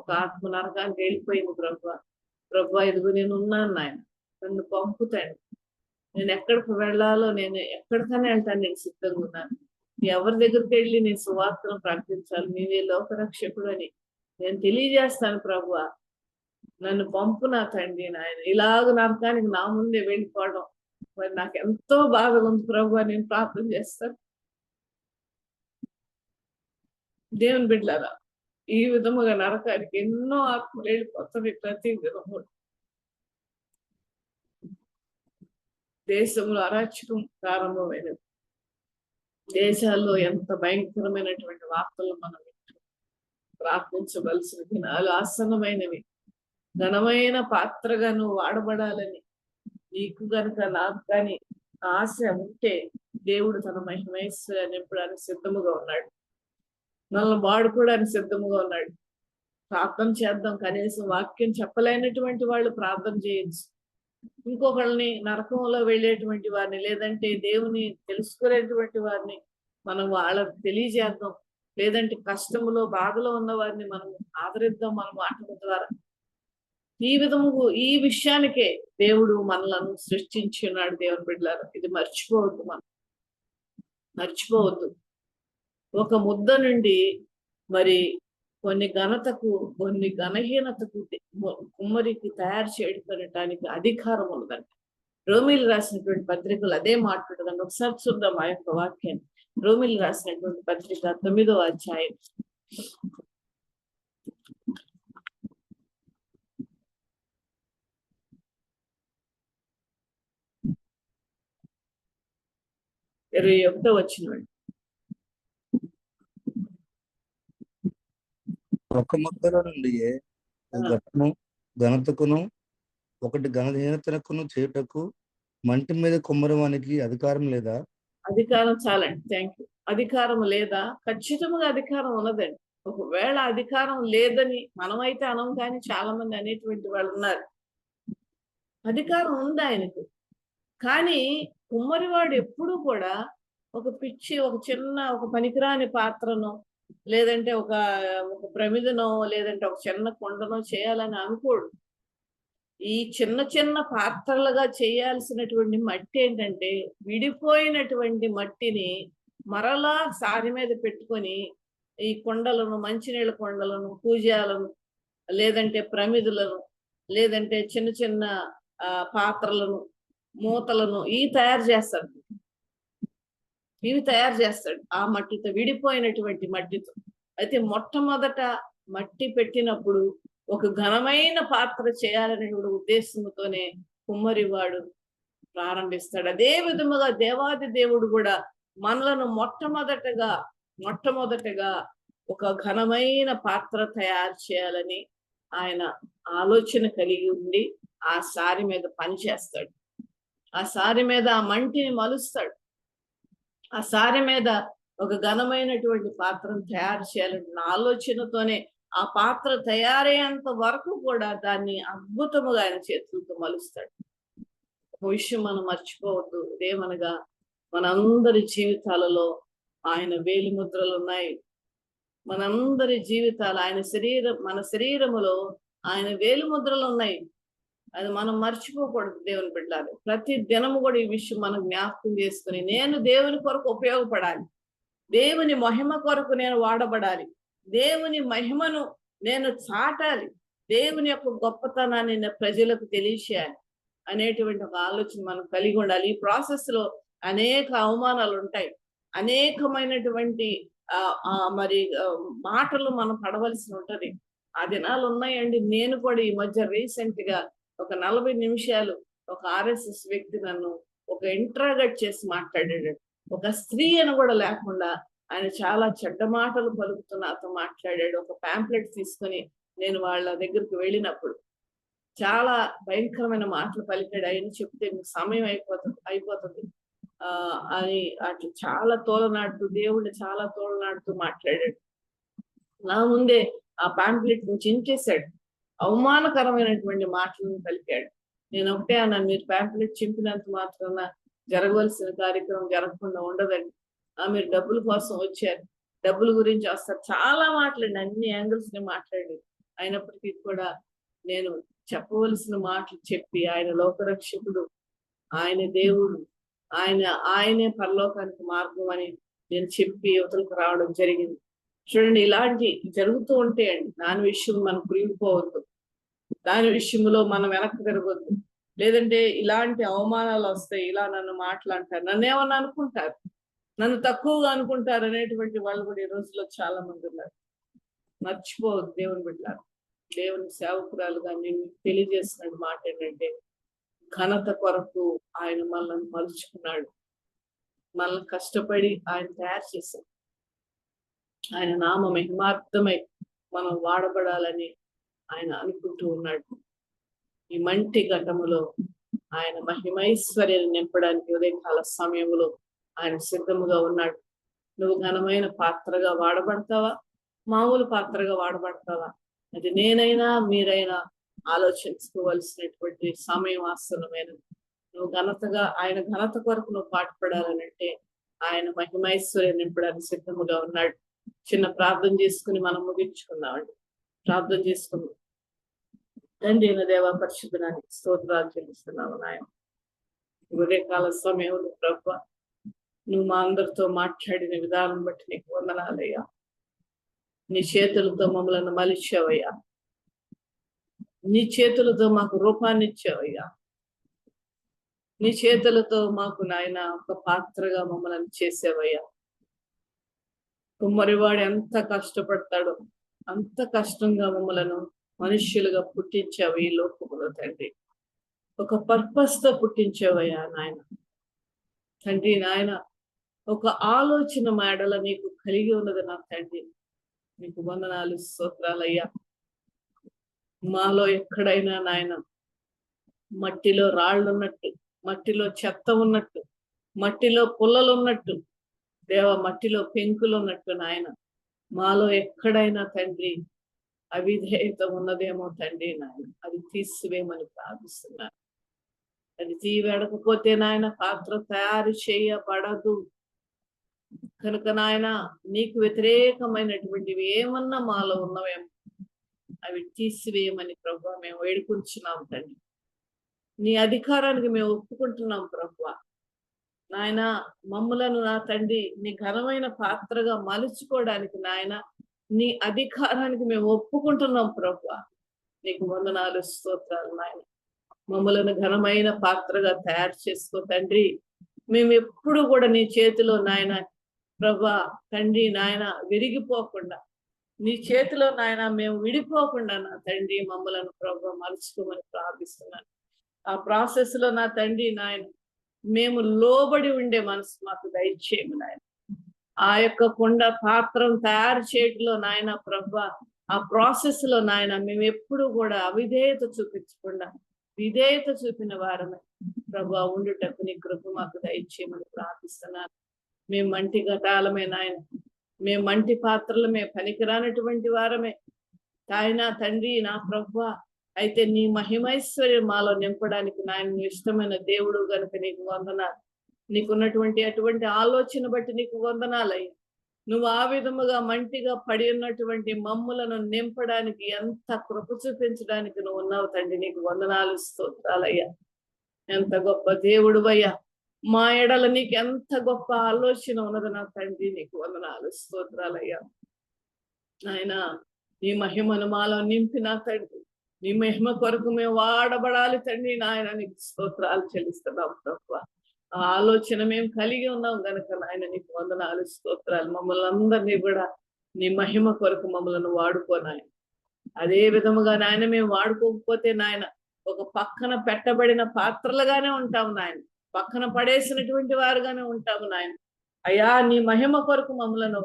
ఒక ఆత్మ నరకానికి వెళ్ళిపోయింది ప్రభువా, ఇదిగో నేను ఉన్నాను నాయన, నన్ను పంపుతాను. నేను ఎక్కడికి వెళ్ళాలో, నేను ఎక్కడికైనా వెళ్తాను, నేను సిద్ధంగా ఉన్నాను. ఎవరి దగ్గరికి వెళ్ళి నేను సువార్తను ప్రకటించాలి, నీవే లోకరక్షకుడు అని నేను తెలియజేస్తాను. ప్రభువా, నన్ను పంపు నా తండ్రి నాయన. ఇలాగ నరకానికి నా ముందే వెళ్ళిపోవడం మరి నాకు ఎంతో బాధగా ఉంది ప్రభువా. నేను ప్రార్థన చేస్తాను. దేవుని బిడ్డలారా, ఈ విధముగా నరకానికి ఎన్నో ఆత్మలు వెళ్ళిపోతుంది ప్రతి దినము. దేశంలో అరాచకం ప్రారంభమైనది. దేశాల్లో ఎంత భయంకరమైనటువంటి వార్తలు మనం ప్రార్థించవలసిన దినాలు ఆసన్నమైనవి. ఘనమైన పాత్రగా నువ్వు వాడబడాలని నీకు గనుక నాకు కానీ ఆశ ఉంటే దేవుడు తన మహిమేశ్వర నింపడానికి సిద్ధముగా ఉన్నాడు. మనల్ని వాడుకోవడానికి సిద్ధముగా ఉన్నాడు. ప్రార్థన చేద్దాం. కనీసం వాక్యం చెప్పలేనటువంటి వాళ్ళు ప్రార్థన చేయొచ్చు. ఇంకొకళ్ళని నరకంలో వెళ్ళేటువంటి వారిని, లేదంటే దేవుని తెలుసుకునేటువంటి వారిని మనం వాళ్ళకి తెలియజేద్దాం. లేదంటే కష్టములో బాధలో ఉన్న వారిని మనం ఆదరిద్దాం మన మాటల ద్వారా. ఈ విధము ఈ విషయానికే దేవుడు మనలను సృష్టించి ఉన్నాడు. దేవుని బిడ్డలారా, ఇది మర్చిపోవద్దు. మనం మర్చిపోవద్దు. ఒక ముద్ద నుండి మరి కొన్ని ఘనతకు, కొన్ని ఘనహీనతకు కుమ్మరికి తయారు చేయడానికి అధికారం ఉన్నదంట. రోమిలు రాసినటువంటి పత్రికలు అదే మాట్లాడుతుందండి. ఒకసారి చూద్దాం ఆ యొక్క వాక్యాన్ని. రోమిలు రాసినటువంటి పత్రిక 9వ అధ్యాయం. ఇరవై 21వ వచనం. ఒక ముద్దల నుండి ఘనతకును ఒకటి ఘనహీనతకును చేయుటకు మంటి మీద కుమ్మరవానికి అధికారం లేదా? అధికారం చాలండి. Thank you. అధికారం లేదా? ఖచ్చితంగా అధికారం ఉన్నదండి. ఒకవేళ అధికారం లేదని మనమైతే అనం, కానీ చాలా మంది అనేటువంటి వాళ్ళు ఉన్నారు. అధికారం ఉంది ఆయనకు. కానీ కుమ్మరివాడు ఎప్పుడూ కూడా ఒక ఒక పనికిరాని పాత్రనో, లేదంటే ఒక ప్రమిదనో, లేదంటే ఒక చిన్న కొండనో చేయాలని అనుకోడు. ఈ చిన్న చిన్న పాత్రలుగా చేయాల్సినటువంటి మట్టి ఏంటంటే, విడిపోయినటువంటి మట్టిని మరలా సారి మీద పెట్టుకొని ఈ కొండలను, మంచినీళ్ళ కొండలను, పూజాలను, లేదంటే ప్రమిదలను, లేదంటే చిన్న చిన్న పాత్రలను, మూతలను ఇవి తయారు చేస్తాడు ఆ మట్టితో, విడిపోయినటువంటి మట్టితో. అయితే మొట్టమొదట మట్టి పెట్టినప్పుడు ఒక ఘనమైన పాత్ర చేయాలనే ఉద్దేశంతోనే కుమ్మరివాడు ప్రారంభిస్తాడు. అదే విధముగా దేవాది దేవుడు కూడా మనలను మొట్టమొదటగా ఒక ఘనమైన పాత్ర తయారు చేయాలని ఆయన ఆలోచన కలిగి ఉండి ఆ సారి మీద పనిచేస్తాడు. ఆ సారి మీద ఆ మంటిని మలుస్తాడు. ఆ సారి మీద ఒక ఘనమైనటువంటి పాత్రను తయారు చేయాలన్న ఆలోచనతోనే ఆ పాత్ర తయారయ్యేంత వరకు కూడా దాన్ని అద్భుతముగా ఆయన చేతులతో మలుస్తాడు. ఒక విషయం మనం మర్చిపోవద్దు. ఇదేమనగా మనందరి జీవితాలలో ఆయన వేలి ముద్రలు ఉన్నాయి. మనందరి జీవితాలు మన శరీరములో ఆయన వేలి ముద్రలు ఉన్నాయి. అది మనం మర్చిపోకూడదు. దేవుని బిడ్డలారా, ప్రతి దినము కూడా ఈ విషయం మనం జ్ఞాపకం చేసుకుని, నేను దేవుని కొరకు ఉపయోగపడాలి, దేవుని మహిమ కొరకు నేను వాడబడాలి, దేవుని మహిమను నేను చాటాలి, దేవుని యొక్క గొప్పతనాన్ని ప్రజలకు తెలియచేయాలి అనేటువంటి ఒక ఆలోచన మనం కలిగి ఉండాలి. ఈ ప్రాసెస్ లో అనేక అవమానాలు ఉంటాయి, అనేకమైనటువంటి మాటలు మనం పడవలసి ఉంటది. ఆ దినాలు ఉన్నాయండి. నేను కూడా ఈ మధ్య రీసెంట్ గా ఒక 40 నిమిషాలు ఒక RSS వ్యక్తి నన్ను ఒక ఇంట్రాగేట్ చేసి మాట్లాడాడు. ఒక స్త్రీ అని కూడా లేకుండా ఆయన చాలా చెడ్డ మాటలు పలుకుతూ నాతో మాట్లాడాడు. ఒక ప్యాంప్లెట్ తీసుకొని నేను వాళ్ళ దగ్గరికి వెళ్ళినప్పుడు చాలా భయంకరమైన మాటలు పలికాడు. ఆయన చెప్తే మీకు సమయం అయిపోతుంది అని అట్లా చాలా తోలనాడుతూ, దేవుడిని చాలా తోలనాడుతూ మాట్లాడాడు. నా ముందే ఆ ప్యాంప్లెట్ ని చించేశాడు. అవమానకరమైనటువంటి మాటలను పలికాడు. నేను ఒకటే అన్నాను, మీరు ప్యాంప్లెట్ చింపినంత మాత్రాన జరగవలసిన కార్యక్రమం జరగకుండా ఉండదండి. మీరు డబ్బుల కోసం వచ్చారు, డబ్బుల గురించి వస్తారు, చాలా మాట్లాడి అన్ని యాంగిల్స్ ని మాట్లాడి, అయినప్పటికీ కూడా నేను చెప్పవలసిన మాటలు చెప్పి, ఆయన లోకరక్షకుడు, ఆయన దేవుడు, ఆయనే పరలోకానికి మార్గం అని నేను చెప్పి యువతలకు రావడం జరిగింది. చూడండి, ఇలాంటి జరుగుతూ ఉంటాయండి. దాని విషయం మనం కురిగిపోవద్దు, దాని విషయంలో మనం వెనక్కి తిరగొద్దు. లేదంటే ఇలాంటి అవమానాలు వస్తాయి, ఇలా నన్ను మాట్లాడతారు, నన్ను ఏమన్నా అనుకుంటారు, నన్ను తక్కువగా అనుకుంటారు అనేటువంటి వాళ్ళు కూడా ఈ రోజుల్లో చాలా మంది ఉన్నారు. మర్చిపోవద్దు దేవుని బిడ్డలారా. దేవుని సేవకురాలుగా నేను తెలియజేసిన మాట ఏంటంటే, ఘనత కొరకు ఆయన మనల్ని మలుచుకున్నాడు. మనల్ని కష్టపడి ఆయన తయారు చేశాడు. ఆయన నామ మహిమార్థమై మనం వాడబడాలని ఆయన అనుకుంటూ ఉన్నాడు. ఈ మంటి ఘటములో ఆయన మహిమైశ్వర్యాన్ని నింపడానికి ఉదయకాల సమయంలో ఆయన సిద్ధముగా ఉన్నాడు. నువ్వు ఘనమైన పాత్రగా వాడబడతావా, మామూలు పాత్రగా వాడబడతావా? అది నేనైనా మీరైనా ఆలోచించుకోవలసినటువంటి సమయం ఆసన్నమైనది. నువ్వు ఆయన ఘనత కొరకు నువ్వు పాటుపడాలనంటే ఆయన మహిమైశ్వర్యం నింపడానికి సిద్ధముగా ఉన్నాడు. చిన్న ప్రార్థన చేసుకుని మనం ముగించుకుందామండి. ప్రార్థన చేసుకుందాం. తండ్రి అయిన దేవ, పరిశుద్ధనానికి స్తోత్రాలు చెల్లిస్తున్నావు నాయన. ఉదయకాల సమయంలో ప్రభువా, నువ్వు మా అందరితో మాట్లాడిన విధానం బట్టి నీకు వందనాలయ్యా. నీ చేతులతో మమ్మల్ని మలిచావయ్యా, నీ చేతులతో మాకు రూపాన్ని ఇచ్చావయ్యా, నీ చేతులతో మాకు నాయన ఒక పాత్రగా మమ్మల్ని చేసావయ్యా. కుమ్మరివాడు ఎంత కష్టపడతాడో అంత కష్టంగా మమ్మలను మనుష్యులుగా పుట్టించావు ఈ లోకములో తండ్రి. ఒక పర్పస్ తో పుట్టించావయ్యా నాయన. తండ్రి నాయన, ఒక ఆలోచన మేడల నీకు కలిగి ఉన్నది నా తండ్రి. నీకు వందనాలు, స్తోత్రాలయ్యా. మాలో ఎక్కడైనా నాయన మట్టిలో రాళ్ళున్నట్టు మట్టిలో చెత్త ఉన్నట్టు, మట్టిలో పుల్లలు ఉన్నట్టు, దేవ మట్టిలో పెంకులు ఉన్నట్టు నాయన మాలో ఎక్కడైనా తండ్రి అవిధేయత ఉన్నదేమో తండ్రి నాయన అది తీసివేయమని ప్రార్థిస్తున్నాను. అది తీయబడకపోతే నాయన పాత్ర తయారు చేయబడదు కనుక నాయన నీకు వ్యతిరేకమైనటువంటివి ఏమన్నా మాలో ఉన్నవేమో అవి తీసివేయమని ప్రభువా మేము వేడుకుంటున్నాం తండ్రి. నీ అధికారానికి మేము ఒప్పుకుంటున్నాం ప్రభువా. నాయన మమ్ములను నా తండ్రి నీ ఘనమైన పాత్రగా మలుచుకోవడానికి నాయన నీ అధికారానికి మేము ఒప్పుకుంటున్నాం ప్రభువా. నీకు వందనాలు స్తోత్రాలు నాయన. మమ్మలను ఘనమైన పాత్రగా తయారు చేసుకో తండ్రి. మేము ఎప్పుడు కూడా నీ చేతిలో నాయన ప్రభువా తండ్రి నాయన విరిగిపోకుండా నీ చేతిలో నాయన మేము విడిపోకుండా నా తండ్రి మమ్మలను ప్రభువా మలుచుకోమని ప్రార్థిస్తున్నాను. ఆ ప్రాసెస్ లో నా తండ్రి నాయన మేము లోబడి ఉండే మనసు మాకు దయచేయము నాయన. ఆ యొక్క కుండ పాత్రను తయారు చేయడంలో నాయన ప్రభువా ఆ ప్రాసెస్ లో నాయన మేము ఎప్పుడు కూడా అవిధేయత చూపించకుండా విధేయత చూపిన వారమే ప్రభువా ఉండుటకు నీ కృప మాకు దయచేయమని ప్రార్థిస్తున్నాను. మేము మంటి ఘటాలమే నాయన, మేము మంటి పాత్రలమే, పనికిరానటువంటి వారమే ఆయన తండ్రి నా ప్రభువా. అయితే నీ మహిమైశ్వర్యం మాలో నింపడానికి నాయన నీ ఇష్టమైన దేవుడు గనుక నీకు వందనాలు. నీకున్నటువంటి అటువంటి ఆలోచన బట్టి నీకు వందనాలయ్యా. నువ్వు ఆ విధముగా మంటిగా పడి ఉన్నటువంటి మమ్ములను నింపడానికి ఎంత కృప చూపించడానికి నువ్వు ఉన్నావు తండ్రి. నీకు వందనాలు స్తోత్రాలయ్యా. ఎంత గొప్ప దేవుడు అయ్యా. మా ఎడల నీకు ఎంత గొప్ప ఆలోచన ఉన్నది నా తండ్రి. నీకు వందనాలు స్తోత్రాలయ్యా. నాయన నీ మహిమను మాలో నింపిన తండ్రి, నీ మహిమ కొరకు మేము వాడబడాలి తండ్రి. నాయన నీకు స్తోత్రాలు చెల్లిస్తున్నాం ప్రభువా. ఆ ఆలోచన మేము కలిగి ఉన్నాం గనక నాయన నీకు వందనాలు స్తోత్రాలు. మమ్మల్ని అందరినీ కూడా నీ మహిమ కొరకు మమ్మల్ని వాడుకోనాయన. అదే విధముగా నాయన మేము వాడుకోకపోతే నాయన ఒక పక్కన పెట్టబడిన పాత్రలుగానే ఉంటాము నాయన, పక్కన పడేసినటువంటి వారుగానే ఉంటాము నాయన. అయ్యా నీ మహిమ కొరకు మమ్మలను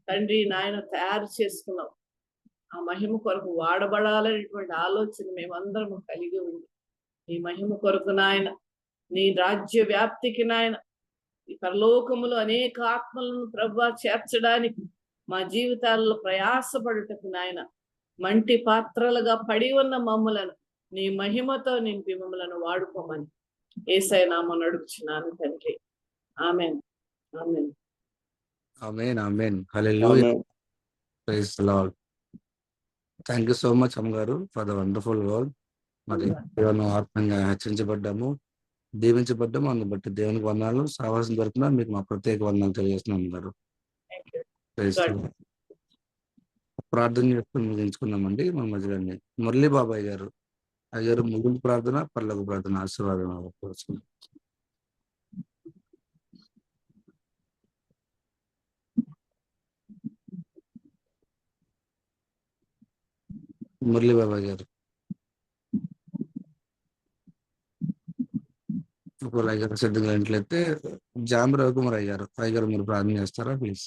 తండ్రి నాయన తయారు చేసుకున్నావు. ఆ మహిమ కొరకు వాడబడాలనేటువంటి ఆలోచన మేమందరం కలిగి ఉంది. నీ మహిమ కొరకు నాయన, నీ రాజ్య వ్యాప్తికి నాయన, ఈ పరలోకములో అనేక ఆత్మలను ప్రభువా చేర్చడానికి మా జీవితాల్లో ప్రయాసపడుటకు నాయన మంటి పాత్రలుగా పడి ఉన్న మమ్మలను నీ మహిమతో నింపి మమ్మలను వాడుకోమని యేసయ్య నామమున అడుగుచున్నాను తండ్రి. ఆమేన్. ఆమేన్. ఆమేన్. ఆమేన్. హల్లెలూయా. Praise the Lord. Thank you so much అమ్మగారు ఫర్ ద వండర్ఫుల్ వర్డ్. మరి కేవలం ఆత్మీయంగా హెచ్చరించబడ్డాము, దీవించబడ్డాము. అందుని బట్టి దేవునికి వందనాలు. సావాసం తరపున మీకు మా ప్రత్యేక వందనాలు తెలియజేస్తున్నాం అమ్మగారు. Praise the lord. ప్రార్థన చేస్తూ ముగించుకున్నామండి మన మధ్యలోనే మురళీ బాబాయ్ గారు అయ్యారు. ముగింపు ప్రార్థన, పర్లకు ప్రార్థన, ఆశీర్వాదం కోరుచున్నాం. మురళీ బాబాయ్ గారు ఒకవేళ అయ్యారు సిద్ధంగా ఇంట్లయితే జామ్ రవికుమార్ అయ్యారు. అయ్యారు మీరు ప్రార్థన చేస్తారా ప్లీజ్?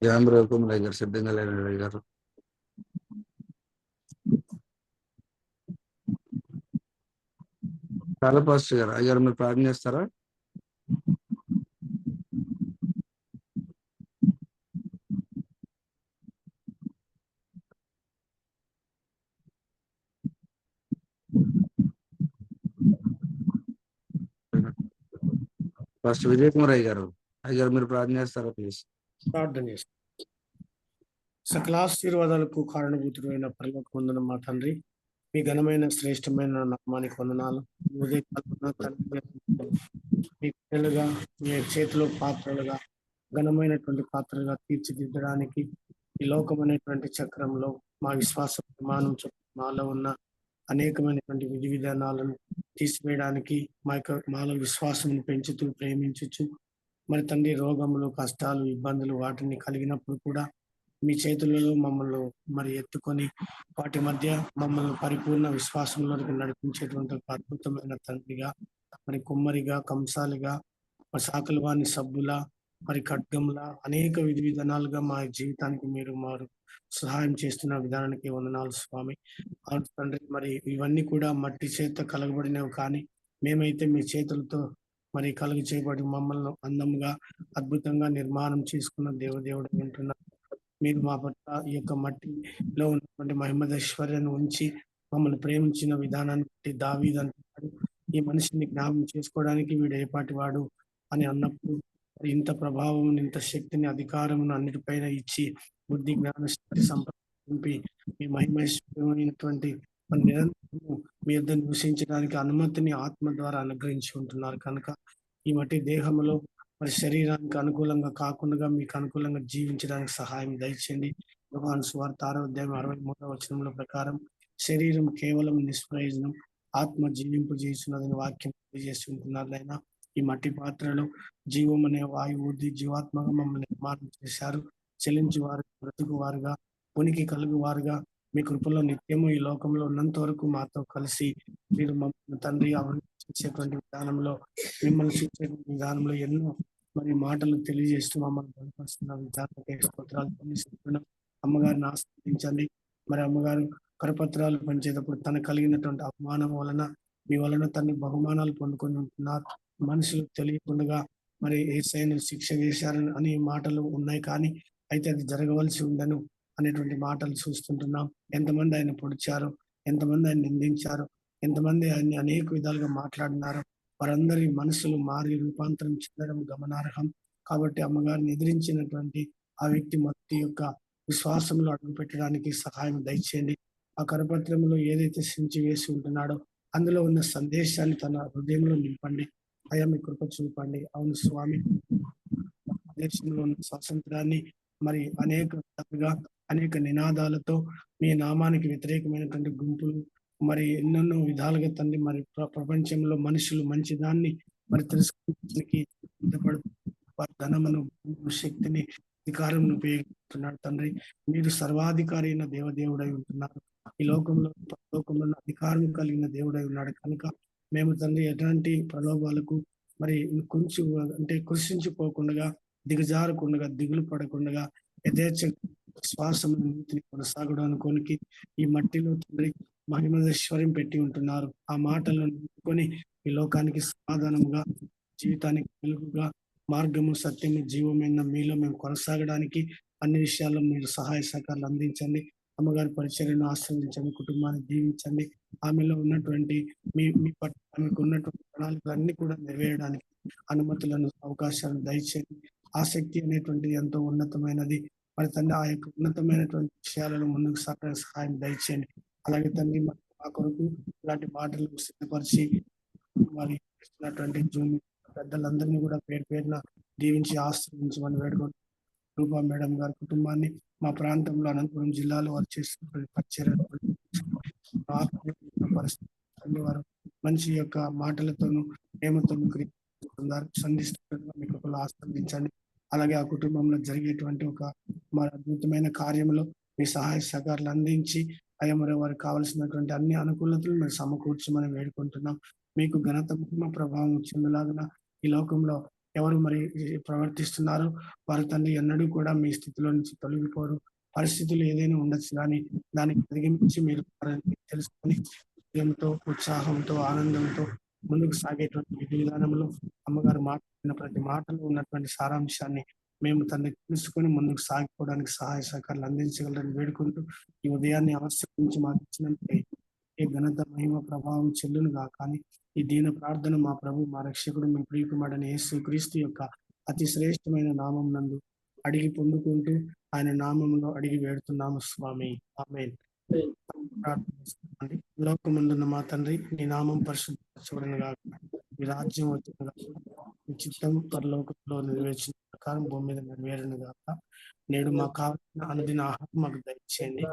జామ్ రవికుమార్ అయ్యారు సిద్ధంగా లేరు అయ్యారు. చాలా పాస్టర్ గారు అయ్యారు మీరు ప్రార్థన చేస్తారా? ఫస్ట్ విజయ్ కుమార్ అయ్యారు మీరు ప్రార్థన చేస్తారా ప్లీజ్? ప్రార్థన చేస్తాం. సకలాశీర్వాదాలకు కారణభూతుడైన పరలోకమందున మా తండ్రి, మీ ఘనమైన శ్రేష్టమైన నామానికి వందనాలు. ఉదయకాలమున తండ్రి మీ పిల్లలుగా మీ చేతిలో పాత్రలుగా ఘనమైనటువంటి పాత్రలుగా తీర్చిదిద్దడానికి ఈ లోకమైనటువంటి చక్రంలో మా విశ్వాస ప్రమాణం మాలో ఉన్న అనేకమైనటువంటి విధి విధానాలను తీసివేయడానికి మాలో విశ్వాసం పెంచుతూ ప్రేమించుచు మరి తండ్రి రోగములు, కష్టాలు, ఇబ్బందులు వాటిని కలిగినప్పుడు కూడా మీ చేతులలో మమ్మల్ని మరి ఎత్తుకొని వాటి మధ్య మమ్మల్ని పరిపూర్ణ విశ్వాసంలోకి నడిపించేటువంటి ఒక అద్భుతమైన తండ్రిగా, మరి కుమ్మరిగా, కంసాలిగా, మరి సాకలు వాని సబ్బుల, మరి ఖడ్గంలా అనేక విధి విధానాలుగా మా జీవితానికి మీరు మారు సహాయం చేస్తున్న విధానానికి వందనాలు స్వామి. అవును తండ్రి, మరి ఇవన్నీ కూడా మట్టి చేత కలగబడినవి కానీ మేమైతే మీ చేతులతో మరి కలుగు చేయబడి మమ్మల్ని అందంగా అద్భుతంగా నిర్మాణం చేసుకున్న దేవదేవుడు వింటున్నారు. మీరు మా పట్ల ఈ యొక్క మట్టిలో ఉన్నటువంటి మహిమదైశ్వర్యాన్ని ఉంచి మమ్మల్ని ప్రేమించిన విధానాన్ని బట్టి దావీదు అంటున్నాడు, ఈ మనిషిని జ్ఞాపకం చేసుకోవడానికి వీడు ఏపాటి వాడు అని అన్నప్పుడు మరి ఇంత ప్రభావం, ఇంత శక్తిని, అధికారమును అన్నిటిపైన ఇచ్చి బుద్ధి జ్ఞాన శక్తి సంపంపి మీ మహిమైశ్వర్యమైనటువంటి నిరంతరము మీ యొద్ద నివసించడానికి అనుమతిని ఆత్మ ద్వారా అనుగ్రహించి ఉంటున్నారు కనుక ఈ మట్టి దేహంలో మరి శరీరానికి అనుకూలంగా కాకుండా మీకు అనుకూలంగా జీవించడానికి సహాయం దయచేయండి. యోహాను సువార్త 6వ అధ్యాయం 63వ వచనంలో ప్రకారం శరీరం కేవలం నిష్ప్రయోజనం, ఆత్మ జీవింపు చేస్తున్నదని వాక్యం తెలియజేసి ఉంటున్నారు. అయినా ఈ మట్టి పాత్రలో జీవం అనే వాయువు ఊది జీవాత్మగా మమ్మల్ని నిర్మాణం చేశారు. చెల్లించి వారు, బ్రతుకు వారుగా, ఉనికి కలుగు వారుగా మీ కృపలో నిత్యము ఈ లోకంలో ఉన్నంత వరకు మాతో కలిసి మీరు మమ్మల్ని తండ్రి చేసేటువంటి విధానంలో, మిమ్మల్ని చూసేటువంటి విధానంలో ఎన్నో మరి మాటలు తెలియజేస్తూ మమ్మల్ని బలపరుస్తున్న విధానానికి స్తోత్రాలు చెల్లిస్తున్నాం. అమ్మగారిని ఆస్వాదించండి. మరి అమ్మగారు కరపత్రాలు పనిచేటప్పుడు తనకు కలిగినటువంటి అవమానం వలన మీ వలన తన బహుమానాలు పొందుకొని ఉంటున్నారు. మనుషులు తెలియకుండా మరి యేసయ్యను శిక్ష వేశారని అనే మాటలు ఉన్నాయి, కానీ అయితే అది జరగవలసి ఉండను అనేటువంటి మాటలు చూస్తుంటున్నాం. ఎంతమంది ఆయన పొడిచారు, ఎంతమంది ఆయన నిందించారు, ఎంతమంది ఆయన్ని అనేక విధాలుగా మాట్లాడినారు, వారందరి మనసులు మారి రూపాంతరం చెందడం గమనార్హం. కాబట్టి అమ్మగారిని ఎదిరించినటువంటి ఆ వ్యక్తి మొత్తం యొక్క విశ్వాసంలో అడుగు పెట్టడానికి సహాయం దయచేయండి. ఆ కరపత్రంలో ఏదైతే సించి వేసి ఉంటున్నాడో అందులో ఉన్న సందేశాన్ని తన హృదయంలో నింపండి. అయ్యా మీ కృప చూపండి. అవును స్వామి, దేశంలో ఉన్న స్వాతంత్రాన్ని మరి అనేక విధాలుగా అనేక నినాదాలతో మీ నామానికి వ్యతిరేకమైనటువంటి గుంపులు మరి ఎన్నెన్నో విధాలుగా తండ్రి మరి ప్రపంచంలో మనుషులు మంచిదాన్ని మరి తెలుసుకోవడానికి ధనమును, శక్తిని, అధికారంను ఉపయోగిస్తున్నాడు తండ్రి. మీరు సర్వాధికారి అయిన దేవదేవుడై ఉంటున్నారు. ఈ లోకంలో అధికారం కలిగిన దేవుడై ఉన్నాడు కనుక మేము తండ్రి ఎలాంటి ప్రలోభాలకు మరి కొంచెం అంటే కృషించిపోకుండా, దిగజారకుండా, దిగులు పడకుండా యథేచ్ఛ శ్వాసము నీతిని కొనసాగడం అనుకోనికి ఈ మట్టిలో తండ్రి మహిమేశ్వర్యం పెట్టి ఉంటున్నారు. ఆ మాటలను నిలుపుకొని ఈ లోకానికి సమాధానంగా, జీవితానికి వెలుగుగా, మార్గము, సత్యము, జీవమైన మీలో మేము కొనసాగడానికి అన్ని విషయాల్లో మీరు సహాయ సహకారాలు అందించండి. అమ్మగారి పరిచర్యను ఆశ్రయించండి, కుటుంబాన్ని దీవించండి. ఆమెలో ఉన్నటువంటి మీ పట్ల ఆమెకు ఉన్నటువంటి ప్రణాళికలన్నీ కూడా నెరవేరడానికి అనుమతులను, అవకాశాలను దయచేయండి. ఆసక్తి అనేటువంటిది ఎంతో ఉన్నతమైనది. మరి తండ్రి ఆ యొక్క ఉన్నతమైనటువంటి విషయాలను ముందుకు సాగడానికి సహాయం దయచేయండి. అలాగే తండ్రి మా కొరకు ఇలాంటి మాటలు సిద్ధపరిచి మరి ఇస్తున్నటువంటి జూమ్ పెద్దలందరినీ కూడా పేరు పేరున దీవించి ఆశ్రయించమని వేడుకుంటున్నాను. రూపా మేడం గారి కుటుంబాన్ని, మా ప్రాంతంలో అనంతపురం జిల్లాలో వారు చేస్తున్న పరిచర్యలు పరిస్థితి వారు మంచి యొక్క మాటలతోనూ ప్రేమతోనూ సంధిస్తున్న మీకు ఆస్వాదించండి. అలాగే ఆ కుటుంబంలో జరిగేటువంటి ఒక మరి అద్భుతమైన కార్యంలో మీ సహాయ సహకారాలు అందించి అయ్యా మరి వారికి కావలసినటువంటి అన్ని అనుకూలతలు మీరు సమకూర్చమని వేడుకుంటున్నాం. మీకు ఘనత, మహిమ, ప్రభావం చెందులాగా ఈ లోకంలో ఎవరు మరి ప్రవర్తిస్తున్నారు వారి తండ్రి ఎన్నడూ కూడా మీ స్థితిలో నుంచి తొలగిపోరు. పరిస్థితులు ఏదైనా ఉండొచ్చు, కానీ దానికి అధిగమించి మీరు తెలుసుకొని ప్రేమతో, ఉత్సాహంతో, ఆనందంతో ముందుకు సాగేటువంటి విధి విధానంలో అమ్మగారు మాట్లాడిన ప్రతి మాటలో ఉన్నటువంటి సారాంశాన్ని మేము తండ్రి తెలుసుకొని ముందుకు సాగిపోవడానికి సహాయ సహకారాలు అందించగలరని వేడుకుంటూ ఈ ఉదయాన్ని అవసరించి మాకు ఇచ్చినందుకే ఏ ఘనత, మహిమ, ప్రభావం చెల్లునుగా. కానీ ఈ దీన ప్రార్థన మా ప్రభు, మా రక్షకుడు, మీ ప్రియకుమారుడైన యేసు క్రీస్తు యొక్క అతి శ్రేష్టమైన నామం నందు అడిగి పొందుకుంటూ ఆయన నామంలో అడిగి వేడుతున్నాము స్వామి. ఆమేన్. లోకముందున్న మా తండ్రి, నీ నామం పరిశుద్ధపరచబడునుగాక, మీ రాజ్యం వచ్చునుగాక, మీ చిత్తం పరలోకంలో నెరవేర్చిన ప్రకారం భూమి మీద నెరవేరునుగాక. నేడు మాకు కావాల్సిన అనుదిన ఆహారం మాకు దయచేయండి.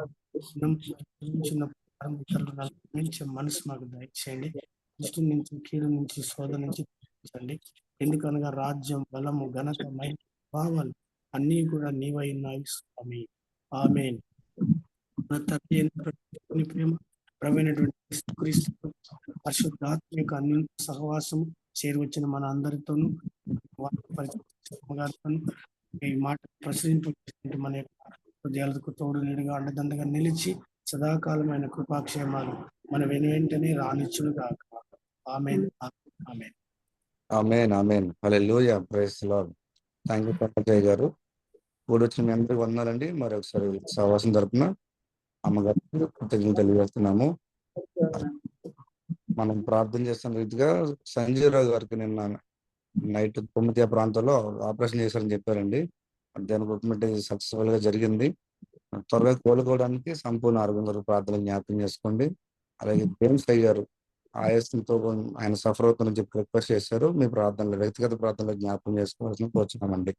మనసు మాకు దయచేయండి. దృష్టి నుంచి, కీడు నుంచి, శోధ నుంచి రక్షించండి. ఎందుకనగా రాజ్యం, బలము, ఘనత, మహిమ, భావాలు అన్నీ కూడా నీవై ఉన్నాయి స్వామి. ఆమేన్. మన తండ్రి ప్రేమ, ప్రవీణటువంటి క్రీస్తు పరిశుద్ధాత్మ యొక్క అన్యోన్య సహవాసము చేరి వచ్చిన మన అందరితోనూ గారితోనూ ఈ మాట ప్రశ్నింపు మన యొక్క హృదయాలకు తోడు నీడుగా అండదండగా నిలిచి సదాకాలమైన కృపాక్షేమాలు మన వెంటనే రానిచ్చును గాక. ఆమేన్. ఆమేన్. ఆమేన్. ఆమేన్. హల్లెలూయా. Praise the Lord. Thank you Pankajayya గారు. కూడి వచ్చిన మీ అందరికి వందనాలండి. మరి ఒకసారి సహవాసం తరపున అమ్మగారికి కృతజ్ఞతలు తెలియజేస్తున్నాము. మనం ప్రార్థన చేస్తున్న రీతిగా సంజయ్ రావు గారికి నిన్న నైట్ కొమ్మితీయ ప్రాంతంలో ఆపరేషన్ చేశారని చెప్పారండి. దాని ట్రీట్మెంట్ సక్సెస్ఫుల్ గా జరిగింది. త్వరగా కోలుకోవడానికి సంపూర్ణ ఆరోగ్యం ప్రార్థన జ్ఞాపకం చేసుకోండి. అలాగే జేమ్స్ అయ్యారు ఆయాసంతో ఆయన సఫర్ అవుతుందని చెప్పి రిక్వెస్ట్ చేశారు. మీ ప్రార్థనలో వ్యక్తిగత ప్రార్థనలో జ్ఞాపకం చేసుకోవాల్సిన కోరుచున్నామండి.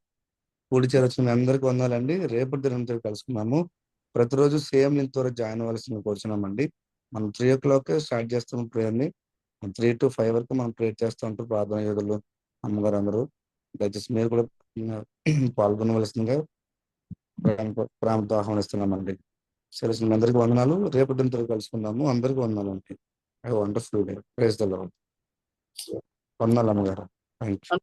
కూడి చేరొచ్చిన మీ అందరికీ వందాలండి. రేపటి దినంతో కలుసుకున్నాము. ప్రతిరోజు సేమ్ లింక్ ద్వారా జాయిన్ అవ్వాల్సిన కోరుచున్నామండి. మనం 3 o'clock స్టార్ట్ చేస్తాం ప్రేయర్ని. 3 to 5 వరకు మనం ప్రేయర్ చేస్తూ ఉంటాం. ప్రార్థన యోధులు అమ్మగారు అందరూ దయచేసి మీరు కూడా పాల్గొనవలసిందిగా ప్రేమతో ఆహ్వానిస్తున్నామండి. సరే, మీ అందరికీ వందనాలు. రేపటి దినంతో కలుసుకుందాము. అందరికీ వందనాలు అండి. Wonderful day. Praise the lord. వందనాలు అమ్మగారు. Thank you.